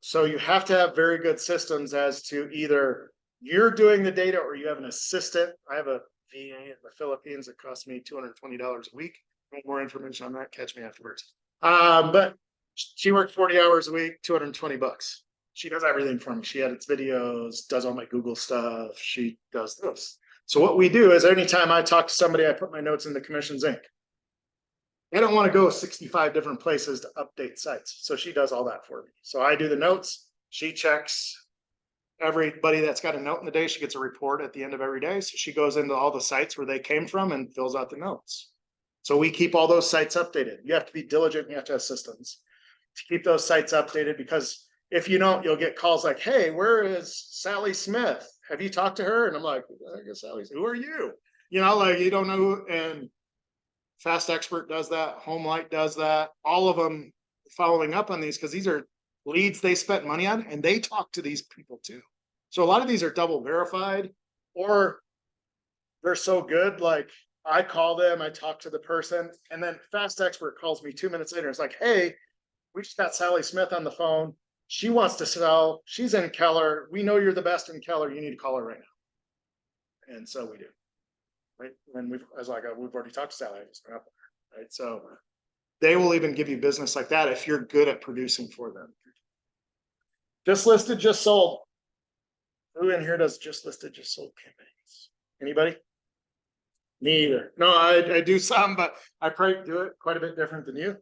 So you have to have very good systems as to either you're doing the data or you have an assistant. I have a VA in the Philippines that costs me $220 a week. Want more information on that? Catch me afterwards. But she works 40 hours a week, $220. She does everything for me. She edits videos, does all my Google stuff. She does this. So what we do is anytime I talk to somebody, I put my notes in the Commissions Inc. I don't want to go 65 different places to update sites. So she does all that for me. So I do the notes. She checks everybody that's got a note in the day. She gets a report at the end of every day. So she goes into all the sites where they came from and fills out the notes. So we keep all those sites updated. You have to be diligent. You have to have systems to keep those sites updated, because if you don't, you'll get calls like, hey, where is Sally Smith? Have you talked to her? And I'm like, I guess Sally's, who are you? You know, like you don't know who. And Fast Expert does that. Homelight does that. All of them following up on these because these are leads they spent money on and they talk to these people too. So a lot of these are double verified or they're so good. Like I call them, I talk to the person, and then Fast Expert calls me 2 minutes later. It's like, hey, we just got Sally Smith on the phone. She wants to sell. She's in Keller. We know you're the best in Keller. You need to call her right now. And so we do. Right. And we've already talked to Sally. Right. So they will even give you business like that if you're good at producing for them. Just listed, just sold. Who in here does just listed, just sold campaigns? Anybody? Me either. No, I do some, but I probably do it quite a bit different than you.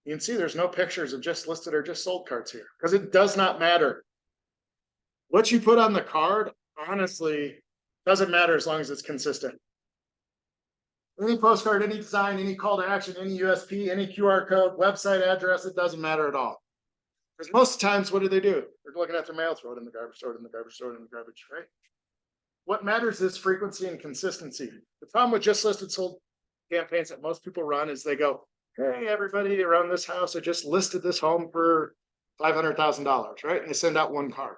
You can see there's no pictures of just listed or just sold cards here because it does not matter. What you put on the card, honestly, doesn't matter as long as it's consistent. Any postcard, any design, any call to action, any USP, any QR code, website address, it doesn't matter at all. Because most of the times, what do? They're looking at their mail, throw it in the garbage, throw it in the garbage, throw it in the garbage, right? What matters is frequency and consistency. The problem with just listed sold campaigns that most people run is they go, hey, everybody around this house, I just listed this home for $500,000, right? And they send out one card.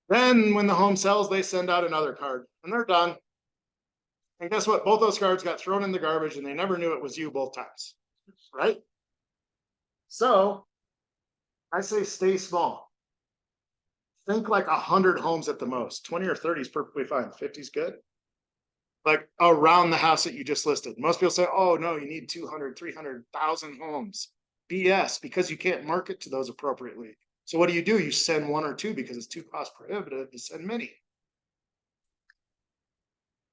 Then when the home sells, they send out another card and they're done. And guess what? Both those cards got thrown in the garbage and they never knew it was you both times, right? So I say stay small. Think like 100 homes at the most. 20 or 30 is perfectly fine. 50 is good. Like around the house that you just listed. Most people say, oh no, you need 200, 300,000 homes. BS, because you can't market to those appropriately. So what do? You send 1 or 2 because it's too cost prohibitive to send many.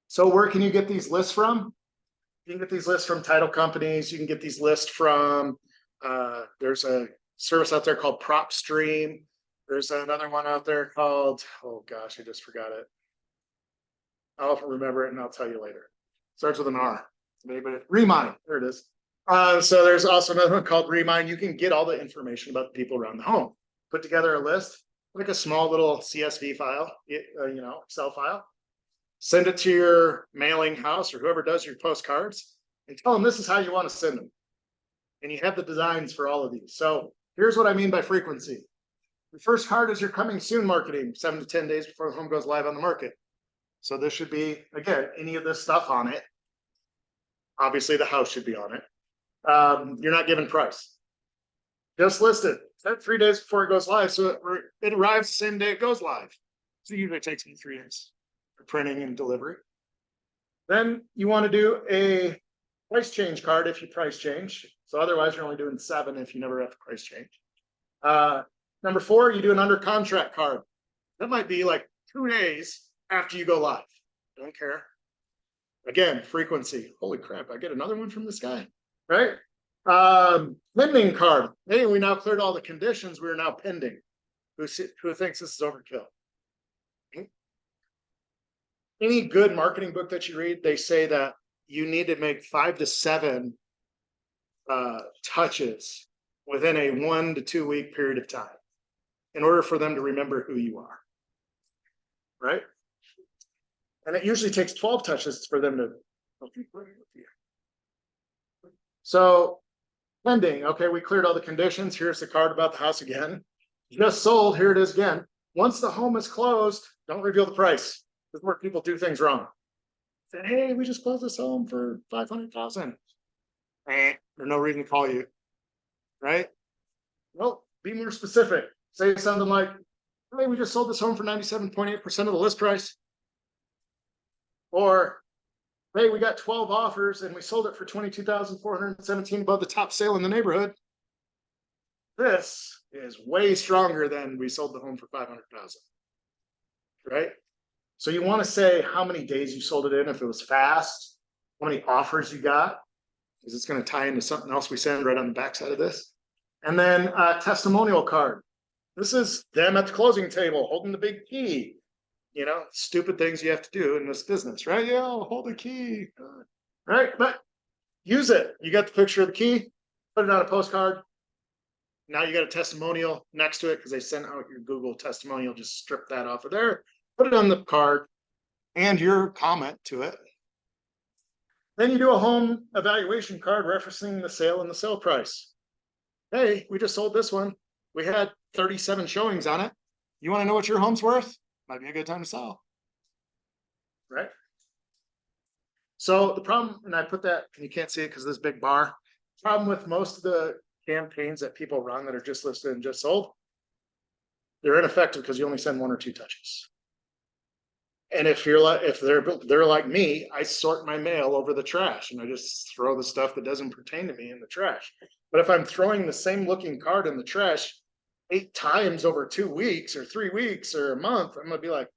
So where can you get these lists from? You can get these lists from title companies. You can get these lists from, there's a service out there called PropStream. There's another one out there called, oh gosh, I just forgot it. I'll remember it and I'll tell you later. Starts with an R. Maybe Remind. There it is. So there's also another one called Remind. You can get all the information about the people around the home. Put together a list, like a small little CSV file, Excel file. Send it to your mailing house or whoever does your postcards and tell them this is how you want to send them. And you have the designs for all of these. So here's what I mean by frequency. The first card is your coming soon marketing, 7 to 10 days before the home goes live on the market. So this should be, again, any of this stuff on it. Obviously the house should be on it. You're not giving price. Just listed. That's 3 days before it goes live. So it arrives the same day it goes live. So it usually takes me 3 days for printing and delivery. Then you want to do a price change card if you price change. So otherwise you're only doing 7 if you never have to price change. Number 4, you do an under contract card. That might be like 2 days after you go live. Don't care. Again, frequency. Holy crap, I get another one from this guy, right? Pending card. Hey, we now cleared all the conditions. We are now pending. Who thinks this is overkill? Any good marketing book that you read, they say that you need to make 5 to 7 touches within a 1 to 2 week period of time in order for them to remember who you are. Right? And it usually takes 12 touches for them to. So pending, okay, we cleared all the conditions. Here's the card about the house again. Just sold, here it is again. Once the home is closed, don't reveal the price. This is where people do things wrong. Say, hey, we just closed this home for $500,000. There's no reason to call you, right? Well, be more specific. Say something like, hey, we just sold this home for 97.8% of the list price. Or, hey, we got 12 offers and we sold it for $22,417 above the top sale in the neighborhood. This is way stronger than we sold the home for $500,000, right? So you want to say how many days you sold it in, if it was fast, how many offers you got, because it's going to tie into something else we send right on the backside of this. And then a testimonial card. This is them at the closing table holding the big key. You know, stupid things you have to do in this business, right? Yeah, I'll hold the key, right? But use it. You got the picture of the key, put it on a postcard. Now you got a testimonial next to it because they sent out your Google testimonial. Just strip that off of there, put it on the card and your comment to it. Then you do a home evaluation card referencing the sale and the sale price. Hey, we just sold this one. We had 37 showings on it. You want to know what your home's worth? Might be a good time to sell. Right? So the problem, and I put that, and you can't see it because of this big bar. Problem with most of the campaigns that people run that are just listed and just sold, they're ineffective because you only send 1 or 2 touches. And if they're like me, I sort my mail over the trash and I just throw the stuff that doesn't pertain to me in the trash. But if I'm throwing the same looking card in the trash 8 times over 2 weeks or 3 weeks or a month, I'm gonna be like,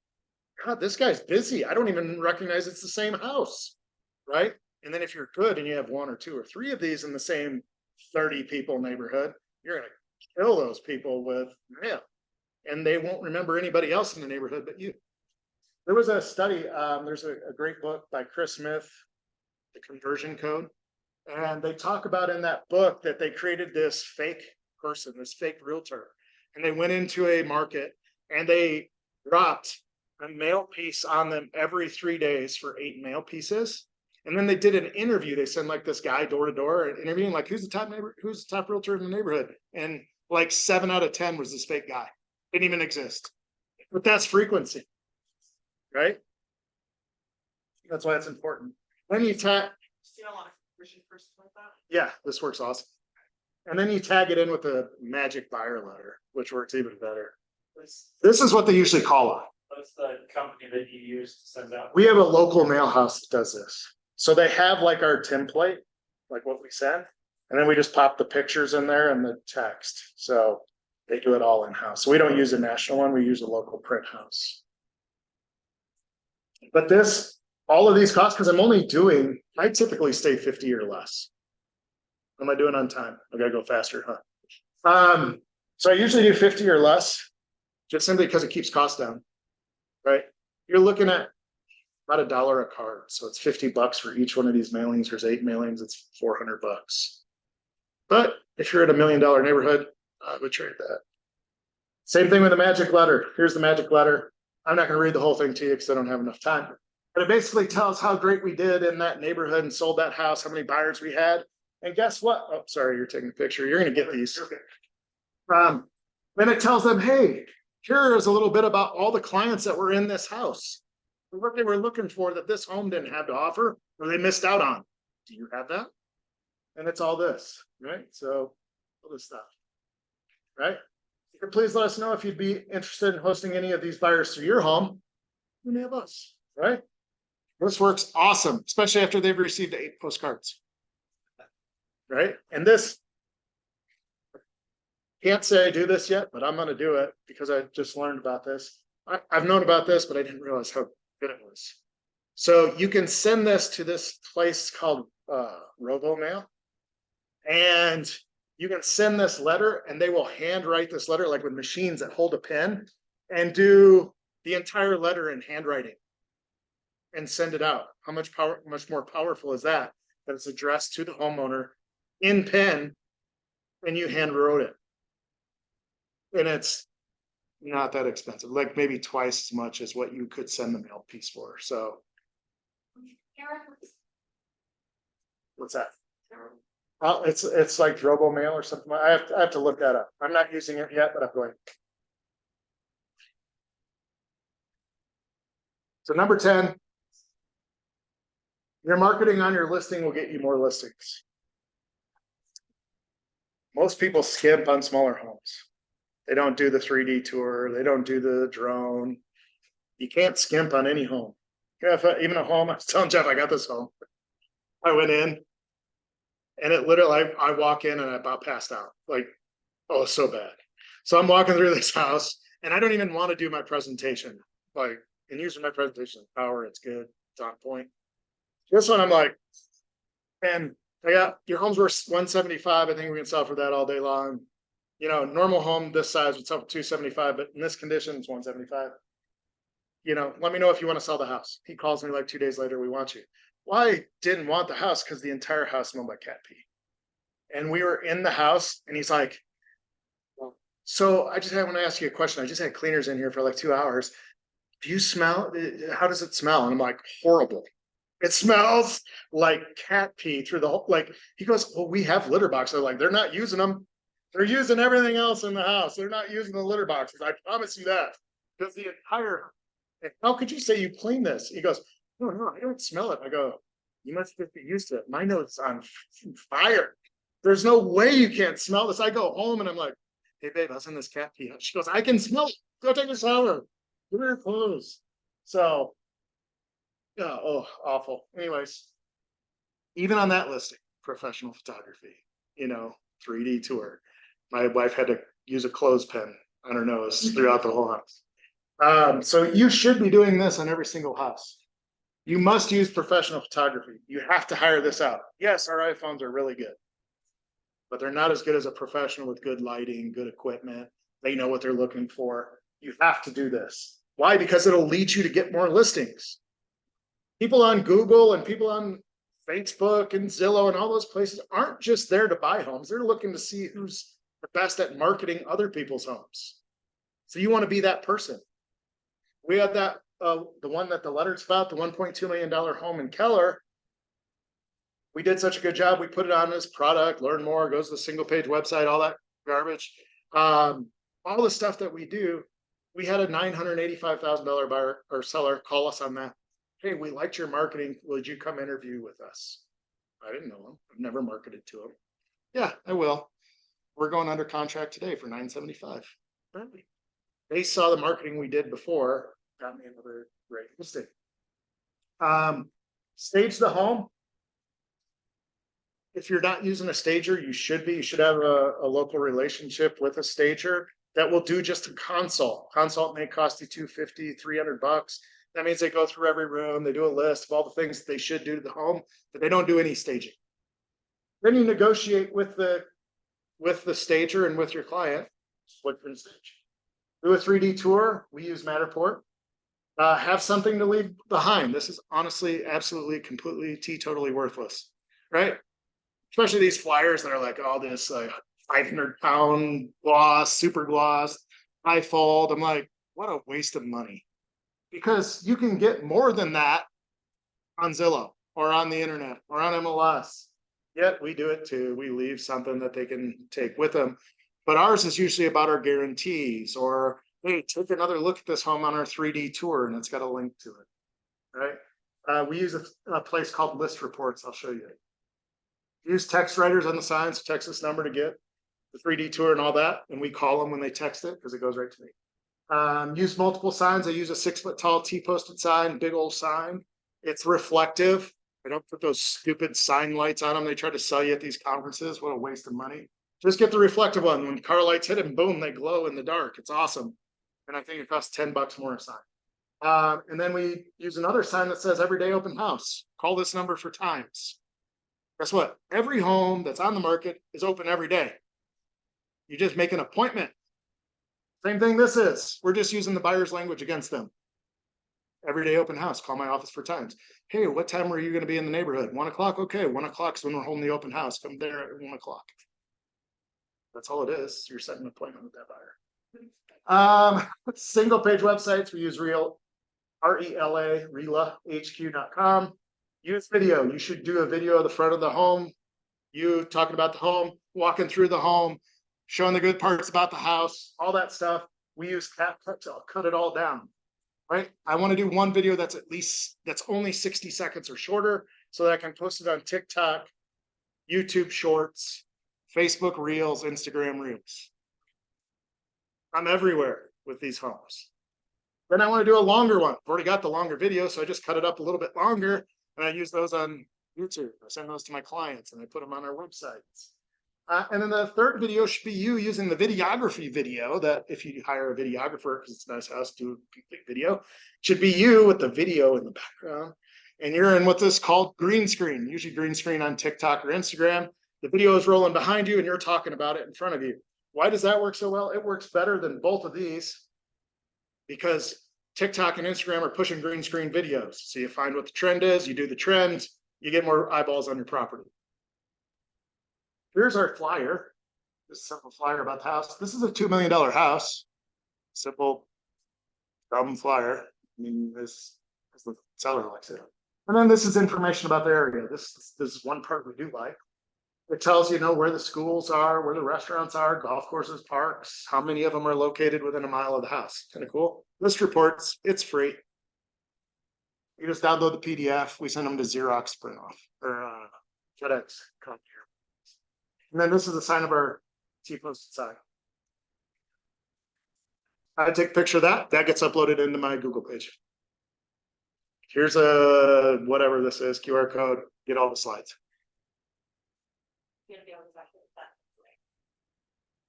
God, this guy's busy. I don't even recognize it's the same house, right? And then if you're good and you have 1 or 2 or 3 of these in the same 30 people neighborhood, you're gonna kill those people with mail, and they won't remember anybody else in the neighborhood but you. There was a study, there's a great book by Chris Smith, The Conversion Code. And they talk about in that book that they created this fake person, this fake realtor. And they went into a market and they dropped a mail piece on them every 3 days for 8 mail pieces. And then they did an interview. They sent like this guy door to door and interviewing like, who's the top realtor in the neighborhood? And like 7 out of 10 was this fake guy. Didn't even exist. But that's frequency. Right? That's why it's important. Then you tag. So you don't want a conversion person like that? Yeah, this works awesome. And then you tag it in with a magic buyer letter, which works even better. This is what they usually call on. What's the company that you use to send out? We have a local mail house that does this. So they have like our template, like what we send, and then we just pop the pictures in there and the text. So they do it all in-house. So we don't use a national one, we use a local print house. But all of these costs, because I'm only doing, I typically stay 50 or less. What am I doing on time? I gotta go faster, huh? So I usually do 50 or less, just simply because it keeps costs down, right? You're looking at about $1 a card. So it's $50 for each one of these mailings. There's 8 mailings, it's $400. But if you're at $1 million neighborhood, I would trade that. Same thing with the magic letter. Here's the magic letter. I'm not going to read the whole thing to you because I don't have enough time. But it basically tells how great we did in that neighborhood and sold that house, how many buyers we had. And guess what? Oh, sorry, you're taking a picture. You're going to get these. Then it tells them, hey, here is a little bit about all the clients that were in this house. What they were looking for that this home didn't have to offer or they missed out on. Do you have that? And it's all this, right? So all this stuff, right? Please let us know if you'd be interested in hosting any of these buyers through your home. Any of us, right? This works awesome, especially after they've received 8 postcards, right? And this, can't say I do this yet, but I'm going to do it because I just learned about this. I've known about this, but I didn't realize how good it was. So you can send this to this place called RoboMail, and you can send this letter and they will handwrite this letter like with machines that hold a pen and do the entire letter in handwriting. and send it out. How much more powerful is that? That it's addressed to the homeowner in pen and you hand wrote it. And it's not that expensive, like maybe twice as much as what you could send the mail piece for. So what's that? It's like Drobo Mail or something. I have to look that up. I'm not using it yet, but I'm going. So number 10, your marketing on your listing will get you more listings. Most people skimp on smaller homes. They don't do the 3D tour. They don't do the drone. You can't skimp on any home. Even a home, I was telling Jeff, I got this home. I went in and it literally, I walk in and I about passed out. Like, oh, so bad. So I'm walking through this house and I don't even want to do my presentation. Like, and using my presentation power, it's good, it's on point. This one, I'm like, and yeah, your home's worth 175. I think we can sell for that all day long. You know, normal home this size would sell for 275, but in this condition, it's 175. You know, let me know if you want to sell the house. He calls me like 2 days later, we want you. Well, I didn't want the house because the entire house smelled like cat pee. And we were in the house and he's like, so I just want to ask you a question. I just had cleaners in here for like 2 hours. Do you smell? How does it smell? And I'm like, horrible. It smells like cat pee through the whole, like, he goes, well, we have litter boxes. They're like, they're not using them. They're using everything else in the house. They're not using the litter boxes. I promise you that. Because the entire, how could you say you clean this? He goes, no, I don't smell it. I go, you must just be used to it. My nose is on fire. There's no way you can't smell this. I go home and I'm like, hey babe, I was in this cat pee. She goes, I can smell it. Go take a shower. Give her your clothes. So, yeah, oh, awful. Anyways, even on that listing, professional photography, 3D tour. My wife had to use a clothespin on her nose throughout the whole house. So you should be doing this on every single house. You must use professional photography. You have to hire this out. Yes, our iPhones are really good, but they're not as good as a professional with good lighting, good equipment. They know what they're looking for. You have to do this. Why? Because it'll lead you to get more listings. People on Google and people on Facebook and Zillow and all those places aren't just there to buy homes. They're looking to see who's the best at marketing other people's homes. So you want to be that person. We had that, the one that the letter's about, the $1.2 million home in Keller. We did such a good job. We put it on as product, learn more, goes to the single page website, all that garbage. All the stuff that we do, we had a $985,000 buyer or seller call us on that. Hey, we liked your marketing. Would you come interview with us? I didn't know him. I've never marketed to him. Yeah, I will. We're going under contract today for $975. They saw the marketing we did before, got me another great listing. Stage the home. If you're not using a stager, you should be. You should have a local relationship with a stager that will do just a consult. Consult may cost you $250, $300. That means they go through every room. They do a list of all the things that they should do to the home, but they don't do any staging. Then you negotiate with the stager and with your client. What can stage? Do a 3D tour. We use Matterport. Have something to leave behind. This is honestly, absolutely, completely, totally worthless, right? Especially these flyers that are like all this 500-pound gloss, super gloss, high fold. I'm like, what a waste of money. Because you can get more than that on Zillow or on the internet or on MLS. Yet we do it too. We leave something that they can take with them. But ours is usually about our guarantees or, hey, take another look at this home on our 3D tour and it's got a link to it, right? We use a place called List Reports. I'll show you. Use text writers on the signs, text this number to get the 3D tour and all that. And we call them when they text it because it goes right to me. Use multiple signs. I use a 6-foot tall T-posted sign, big old sign. It's reflective. I don't put those stupid sign lights on them. They try to sell you at these conferences. What a waste of money. Just get the reflective one. When car lights hit them, boom, they glow in the dark. It's awesome. And I think it costs $10 more a sign. And then we use another sign that says everyday open house. Call this number for times. Guess what? Every home that's on the market is open every day. You just make an appointment. Same thing this is. We're just using the buyer's language against them. Everyday open house, call my office for times. Hey, what time are you gonna be in the neighborhood? 1 o'clock? Okay, 1 o'clock's when we're holding the open house. Come there at 1 o'clock. That's all it is. You're setting an appointment with that buyer. Single page websites, we use RELAHQ.com. Use video. You should do a video of the front of the home, you talking about the home, walking through the home, showing the good parts about the house, all that stuff. We use CapCut to cut it all down, right? I want to do one video that's that's only 60 seconds or shorter so that I can post it on TikTok, YouTube Shorts, Facebook Reels, Instagram Reels. I'm everywhere with these homes. Then I want to do a longer one. I've already got the longer video, so I just cut it up a little bit longer and I use those on YouTube. I send those to my clients and I put them on our websites. And then the third video should be you using the videography video that if you hire a videographer, because it's a nice house, do a complete video, should be you with the video in the background. And you're in what's this called green screen, usually green screen on TikTok or Instagram. The video is rolling behind you and you're talking about it in front of you. Why does that work so well? It works better than both of these because TikTok and Instagram are pushing green screen videos. So you find what the trend is, you do the trend, you get more eyeballs on your property. Here's our flyer. This simple flyer about the house. This is a $2 million house. Simple, dumb flyer. I mean, this is the seller likes it. And then this is information about the area. This is one part we do like. It tells you know where the schools are, where the restaurants are, golf courses, parks, how many of them are located within a mile of the house. Kind of cool. List reports, it's free. You just download the PDF. We send them to Xerox print off or FedEx. And then this is a sign of our T-posted sign. I take a picture of that. That gets uploaded into my Google page. Here's a whatever this is, QR code. Get all the slides.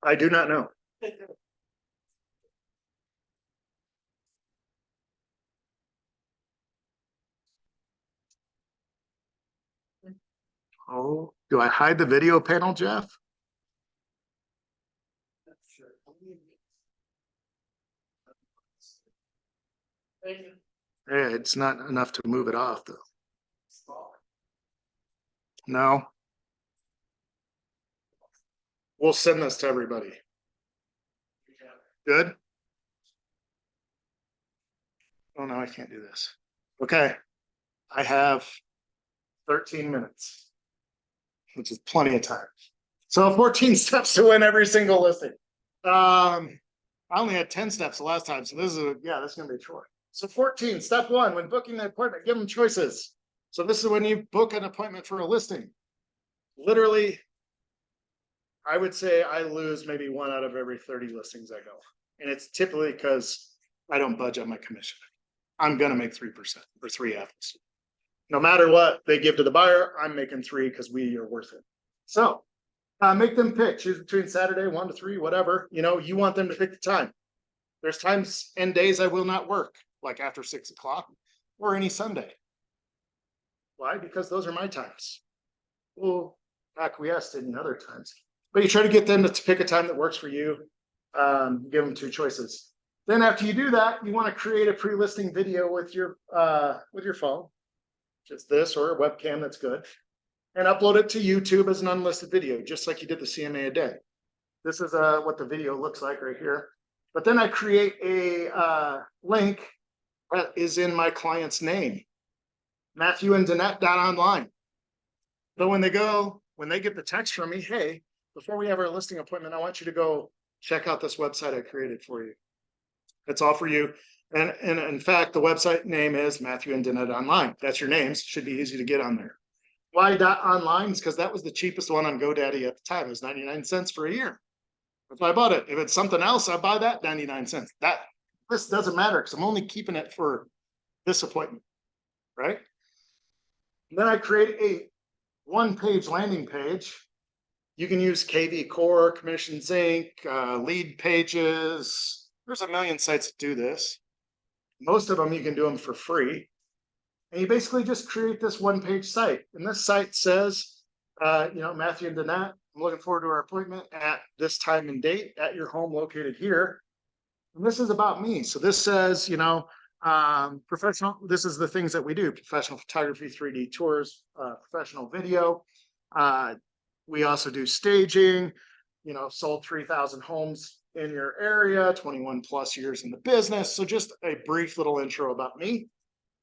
I do not know. Oh, do I hide the video panel, Jeff? Yeah, it's not enough to move it off though. No. We'll send this to everybody. Good? Oh no, I can't do this. Okay. I have 13 minutes, which is plenty of time. So 14 steps to win every single listing. I only had 10 steps the last time. So this is gonna be short. So 14, step 1, when booking the appointment, give them choices. So this is when you book an appointment for a listing. Literally, I would say I lose maybe 1 out of every 30 listings I go. And it's typically because I don't budge on my commission. I'm gonna make 3% or 3 F's. No matter what they give to the buyer, I'm making 3 because we are worth it. So make them pick, choose between Saturday, 1 to 3, whatever. You know, you want them to pick the time. There's times and days I will not work, like after 6 o'clock or any Sunday. Why? Because those are my times. We'll acquiesce in other times. But you try to get them to pick a time that works for you. Give them 2 choices. Then after you do that, you want to create a pre-listing video with your phone, just this or a webcam that's good, and upload it to YouTube as an unlisted video, just like you did the CMA a day. This is what the video looks like right here. But then I create a link that is in my client's name, MatthewandDannette.online. So when they get the text from me, hey, before we have our listing appointment, I want you to go check out this website I created for you. It's all for you. And in fact, the website name is MatthewandDannette.online. That's your names. Should be easy to get on there. Why .online? Because that was the cheapest one on GoDaddy at the time. It was 99 cents for a year. That's why I bought it. If it's something else, I buy that 99 cents. This doesn't matter because I'm only keeping it for this appointment, right? And then I create a 1-page landing page. You can use KV Core, Commissions Inc., lead pages. There's a million sites that do this. Most of them, you can do them for free. And you basically just create this 1-page site. And this site says, Matthew and Dannette, I'm looking forward to our appointment at this time and date at your home located here. And this is about me. So this says, Professional, this is the things that we do: professional photography, 3D tours, professional video. We also do staging, sold 3,000 homes in your area, 21 plus years in the business. So just a brief little intro about me.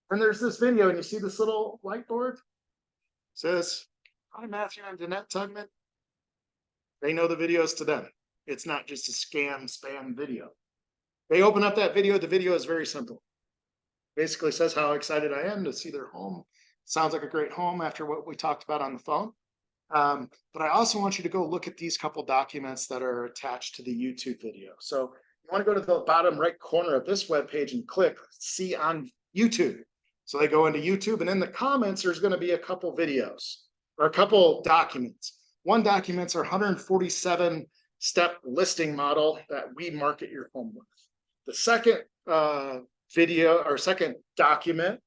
And there's this video, and you see this little whiteboard? It says, hi, Matthew and Danette Tugman. They know the videos to them. It's not just a spam video. They open up that video. The video is very simple. Basically says how excited I am to see their home. Sounds like a great home after what we talked about on the phone. But I also want you to go look at these couple documents that are attached to the YouTube video. So you want to go to the bottom right corner of this webpage and click see on YouTube. So they go into YouTube, and in the comments, there's going to be a couple videos or a couple documents. One document's our 147 step listing model that we market your home with. The second video or second document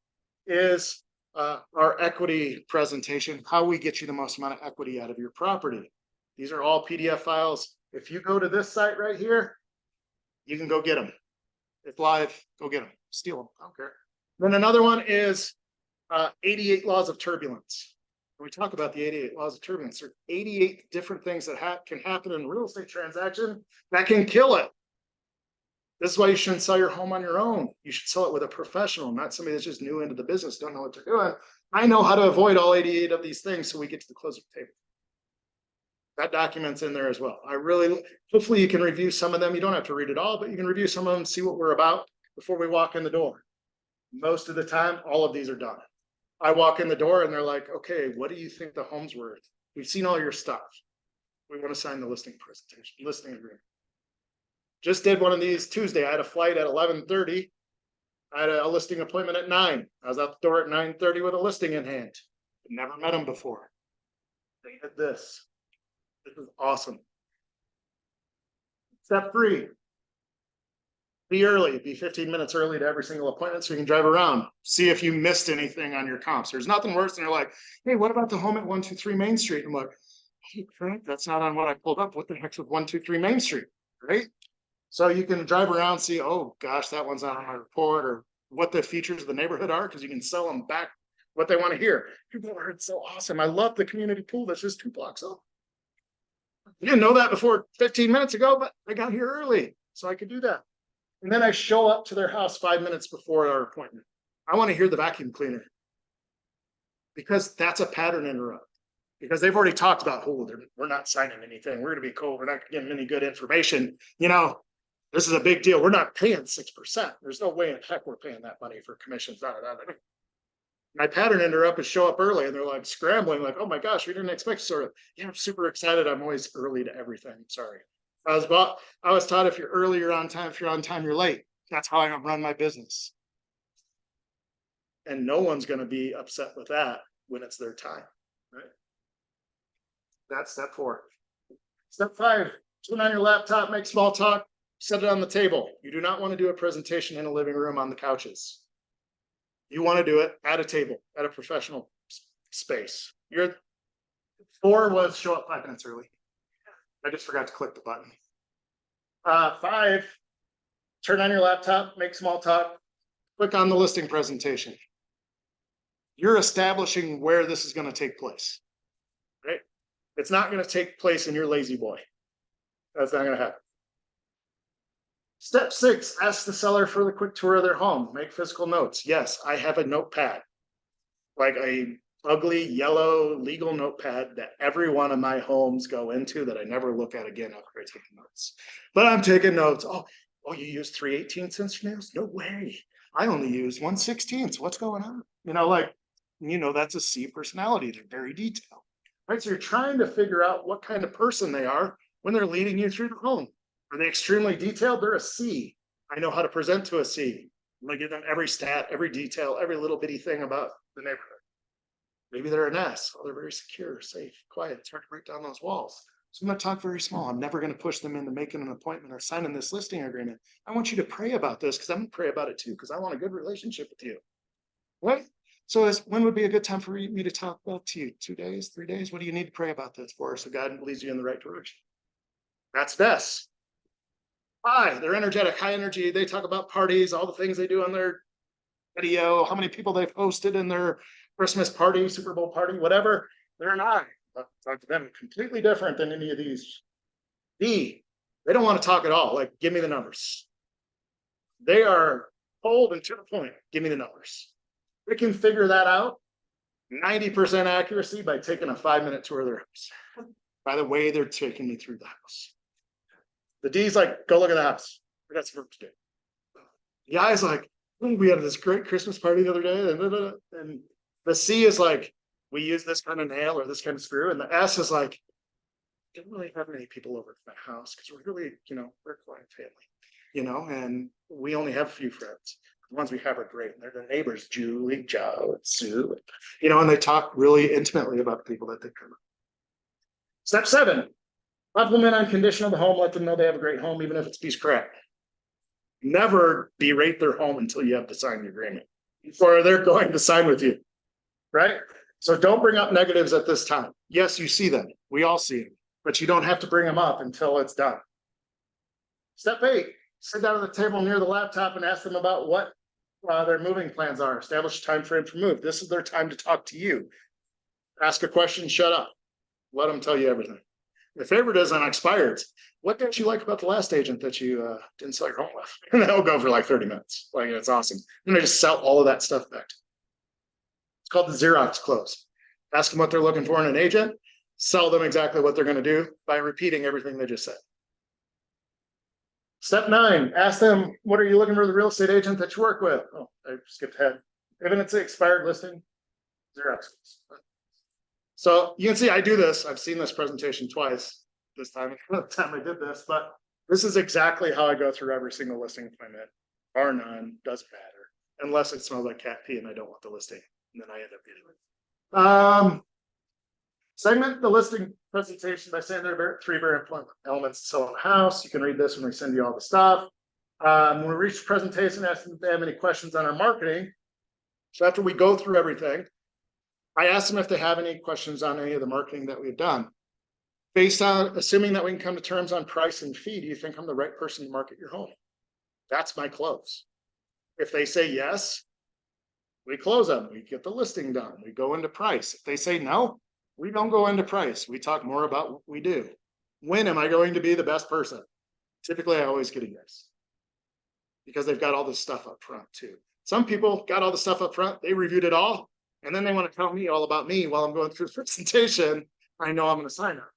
is our equity presentation, how we get you the most amount of equity out of your property. These are all PDF files. If you go to this site right here, you can go get them. It's live, go get them, steal them, I don't care. Then another one is 88 laws of turbulence. When we talk about the 88 laws of turbulence, there are 88 different things that can happen in a real estate transaction that can kill it. This is why you shouldn't sell your home on your own. You should sell it with a professional, not somebody that's just new into the business, don't know what they're doing. I know how to avoid all 88 of these things so we get to the closing table. That document's in there as well. Hopefully you can review some of them. You don't have to read it all, but you can review some of them, see what we're about before we walk in the door. Most of the time, all of these are done. I walk in the door and they're like, okay, what do you think the home's worth? We've seen all your stuff. We want to sign the listing agreement. Just did one of these Tuesday. I had a flight at 11:30. I had a listing appointment at 9. I was out the door at 9:30 with a listing in hand. Never met them before. They did this. This is awesome. Step 3. Be early, be 15 minutes early to every single appointment so you can drive around. See if you missed anything on your comps. There's nothing worse than you're like, hey, what about the home at 123 Main Street? I'm like, hey, Frank, that's not on what I pulled up. What the heck's with 123 Main Street, right? So you can drive around, see, oh gosh, that one's not on my report, or what the features of the neighborhood are, because you can sell them back what they want to hear. People are, it's so awesome. I love the community pool that's just 2 blocks up. You didn't know that before 15 minutes ago, but I got here early, so I could do that. And then I show up to their house 5 minutes before our appointment. I want to hear the vacuum cleaner, because that's a pattern interrupt. Because they've already talked about, oh, we're not signing anything. We're going to be cool. We're not getting any good information. This is a big deal. We're not paying 6%. There's no way in heck we're paying that money for commissions. My pattern interrupt is show up early, and they're like scrambling, like, oh my gosh, we didn't expect sort of. Yeah, I'm super excited. I'm always early to everything. Sorry. I was taught if you're early, you're on time. If you're on time, you're late. That's how I run my business. And no one's going to be upset with that when it's their time, right? That's step 4. Step 5, turn on your laptop, make small talk, set it on the table. You do not want to do a presentation in a living room on the couches. You want to do it at a table, at a professional space. 4 was show up 5 minutes early. I just forgot to click the button. 5, turn on your laptop, make small talk, click on the listing presentation. You're establishing where this is going to take place, right? It's not going to take place in your lazy boy. That's not going to happen. Step 6, ask the seller for the quick tour of their home. Make physical notes. Yes, I have a notepad, like a ugly yellow legal notepad that every one of my homes go into that I never look at again after I take notes. But I'm taking notes. Oh, you use 3/18 inch nails? No way. I only use 1/16. What's going on? That's a C personality. They're very detailed. Right? So you're trying to figure out what kind of person they are when they're leading you through the home. Are they extremely detailed? They're a C. I know how to present to a C. I'm going to give them every stat, every detail, every little bitty thing about the neighborhood. Maybe they're an S. Oh, they're very secure, safe, quiet. It's hard to break down those walls. So I'm going to talk very small. I'm never going to push them into making an appointment or signing this listing agreement. I want you to pray about this, because I'm going to pray about it too, because I want a good relationship with you. Right? So when would be a good time for me to talk about to you? 2 days, 3 days? What do you need to pray about this for, so God leads you in the right direction? That's best. They're energetic, high energy. They talk about parties, all the things they do on their video, how many people they've hosted in their Christmas party, Super Bowl party, whatever. They're not. Talk to them completely different than any of these. D, they don't want to talk at all. Like, give me the numbers. They are cold and to the point. Give me the numbers. We can figure that out. 90% accuracy by taking a 5-minute tour of their house. By the way, they're taking me through the house. The D's like, go look at the house. I got some work to do. The I's like, oh, we had this great Christmas party the other day. And the C is like, we use this kind of nail or this kind of screw. And the S is like, I don't really have any people over at my house because we're really, we're a quiet family, and we only have a few friends. The ones we have are great. And they're the neighbors, Julie, Joe, and Sue, and they talk really intimately about the people that they come. Step 7, compliment on condition of the home. Let them know they have a great home, even if it's a piece of crap. Never berate their home until you have to sign the agreement, or they're going to sign with you, right? So don't bring up negatives at this time. Yes, you see them. We all see them, but you don't have to bring them up until it's done. Step 8, sit down at the table near the laptop and ask them about what their moving plans are. Establish a time frame for move. This is their time to talk to you. Ask a question, shut up. Let them tell you everything. The favorite is on expireds. What didn't you like about the last agent that you didn't sell your home with? And they'll go for like 30 minutes. Like, it's awesome. And they just sell all of that stuff back. It's called the Xerox close. Ask them what they're looking for in an agent. Sell them exactly what they're going to do by repeating everything they just said. Step 9, ask them, what are you looking for the real estate agent that you work with? Oh, I skipped ahead. Even it's an expired listing, Xerox. So you can see I do this. I've seen this presentation twice this time. The time I did this, but this is exactly how I go through every single listing appointment. Bar none, doesn't matter. Unless it smells like cat pee and I don't want the listing. And then I end up getting it. Segment the listing presentation by saying there are 3 very important elements to selling a house. You can read this when we send you all the stuff. When we reach the presentation, ask them if they have any questions on our marketing. So after we go through everything, I ask them if they have any questions on any of the marketing that we've done. Based on assuming that we can come to terms on price and fee, do you think I'm the right person to market your home? That's my close. If they say yes, we close them. We get the listing done. We go into price. If they say no, we don't go into price. We talk more about what we do. When am I going to be the best person? Typically, I always get a yes. Because they've got all this stuff up front too. Some people got all the stuff up front. They reviewed it all. And then they want to tell me all about me while I'm going through the presentation. I know I'm going to sign up.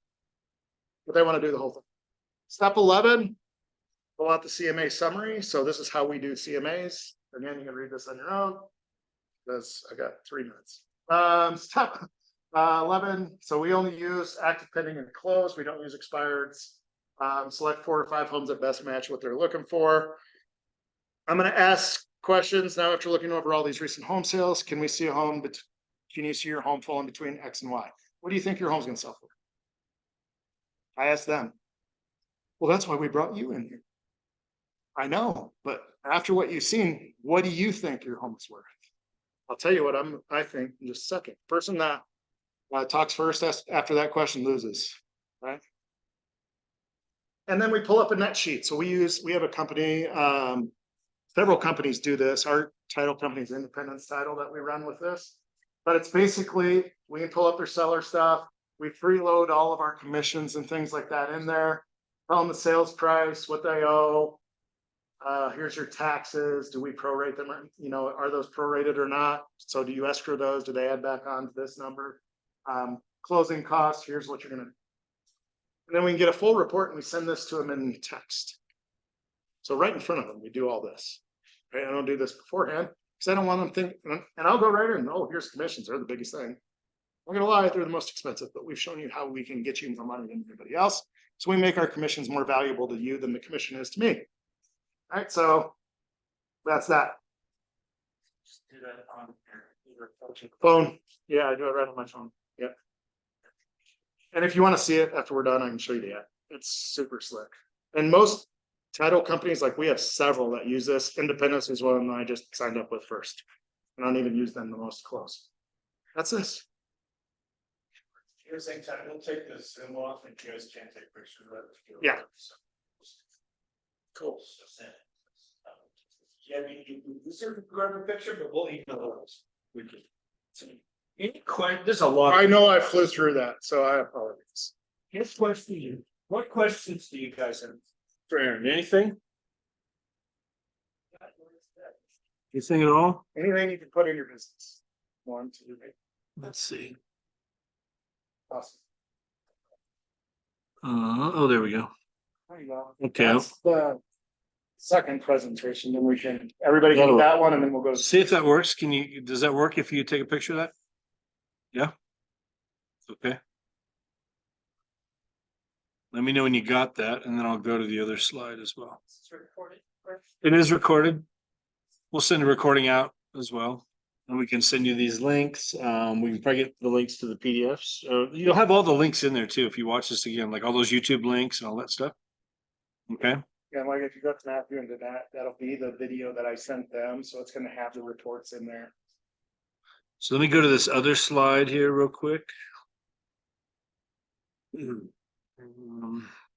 But they want to do the whole thing. Step 11, pull out the CMA summary. So this is how we do CMAs. Again, you can read this on your own. Because I got 3 minutes. Step 11. So we only use active, pending, and closed. We don't use expireds. Select 4 or 5 homes that best match what they're looking for. I'm going to ask questions now after looking over all these recent home sales. Can we see a home? Can you see your home falling between X and Y? What do you think your home's going to sell for? I asked them. Well, that's why we brought you in here. I know, but after what you've seen, what do you think your home is worth? I'll tell you what I think in just a second. Person that talks first after that question loses, right? And then we pull up a net sheet. So we have a company, several companies do this. Our title company is Independence Title that we run with this. But it's basically, we can pull up their seller stuff. We freeload all of our commissions and things like that in there. Tell them the sales price, what they owe. Here's your taxes. Do we prorate them? Are those prorated or not? So do you escrow those? Do they add back on to this number? Closing costs. Here's what you're going to do. And then we can get a full report and we send this to them in text. So right in front of them, we do all this. Right? I don't do this beforehand because I don't want them thinking, and I'll go right in. Oh, here's commissions. They're the biggest thing. I'm not gonna lie, they're the most expensive, but we've shown you how we can get you more money than anybody else. So we make our commissions more valuable to you than the commission is to me. All right, so that's that. Just do that on your Phone. Yeah, I do it right on my phone. Yep. And if you want to see it after we're done, I can show you the app. It's super slick. And most title companies, like we have several that use this. Independence is one I just signed up with first. And I don't even use them the most close. That's this. You're saying, we'll take the Zoom off and you guys can't take pictures of it. Yeah. Cool. Yeah, this is a picture, but we'll email those. We can. Any there's a lot. I know I flew through that, so I apologize. What questions do you guys have? For Aaron, anything? Anything at all? Anything you can put in your business. 1, 2, 3. Let's see. Awesome. Oh, there we go. There you go. Okay. That's the second presentation, then we can, everybody can do that one, and then we'll go. See if that works. Does that work if you take a picture of that? Yeah. Okay. Let me know when you got that, and then I'll go to the other slide as well. It's recorded. It is recorded. We'll send a recording out as well. And we can send you these links. We can probably get the links to the PDFs. You'll have all the links in there too, if you watch this again, like all those YouTube links and all that stuff. Okay. Yeah, like if you go to Matthew into that, that'll be the video that I sent them, so it's gonna have the reports in there. So let me go to this other slide here real quick.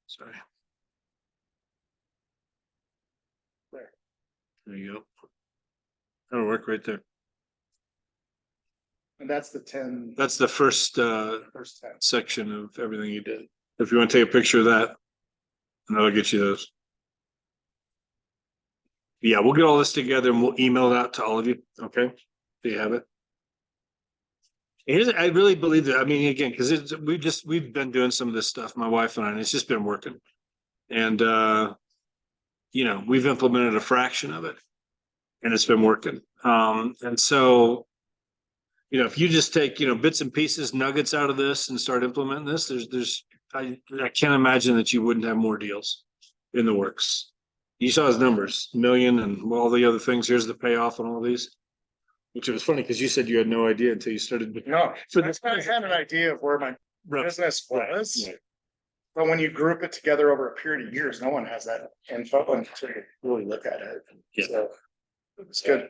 Sorry. There you go. That'll work right there. And that's the 10, That's the first first 10. section of everything you did. If you want to take a picture of that, and that'll get you those. Yeah, we'll get all this together and we'll email that to all of you. Okay, so you have it. I really believe that. I mean, again, because we've been doing some of this stuff, my wife and I, and it's just been working. And you know, we've implemented a fraction of it, and it's been working. And so, you know, if you just take, you know, bits and pieces, nuggets out of this and start implementing this, I can't imagine that you wouldn't have more deals in the works. You saw his numbers, million and all the other things. Here's the payoff on all these. Which was funny because you said you had no idea until you started. No, So I had an idea of where my business was. Right. But when you group it together over a period of years, no one has that info until you really look at it. Yeah. So it's good.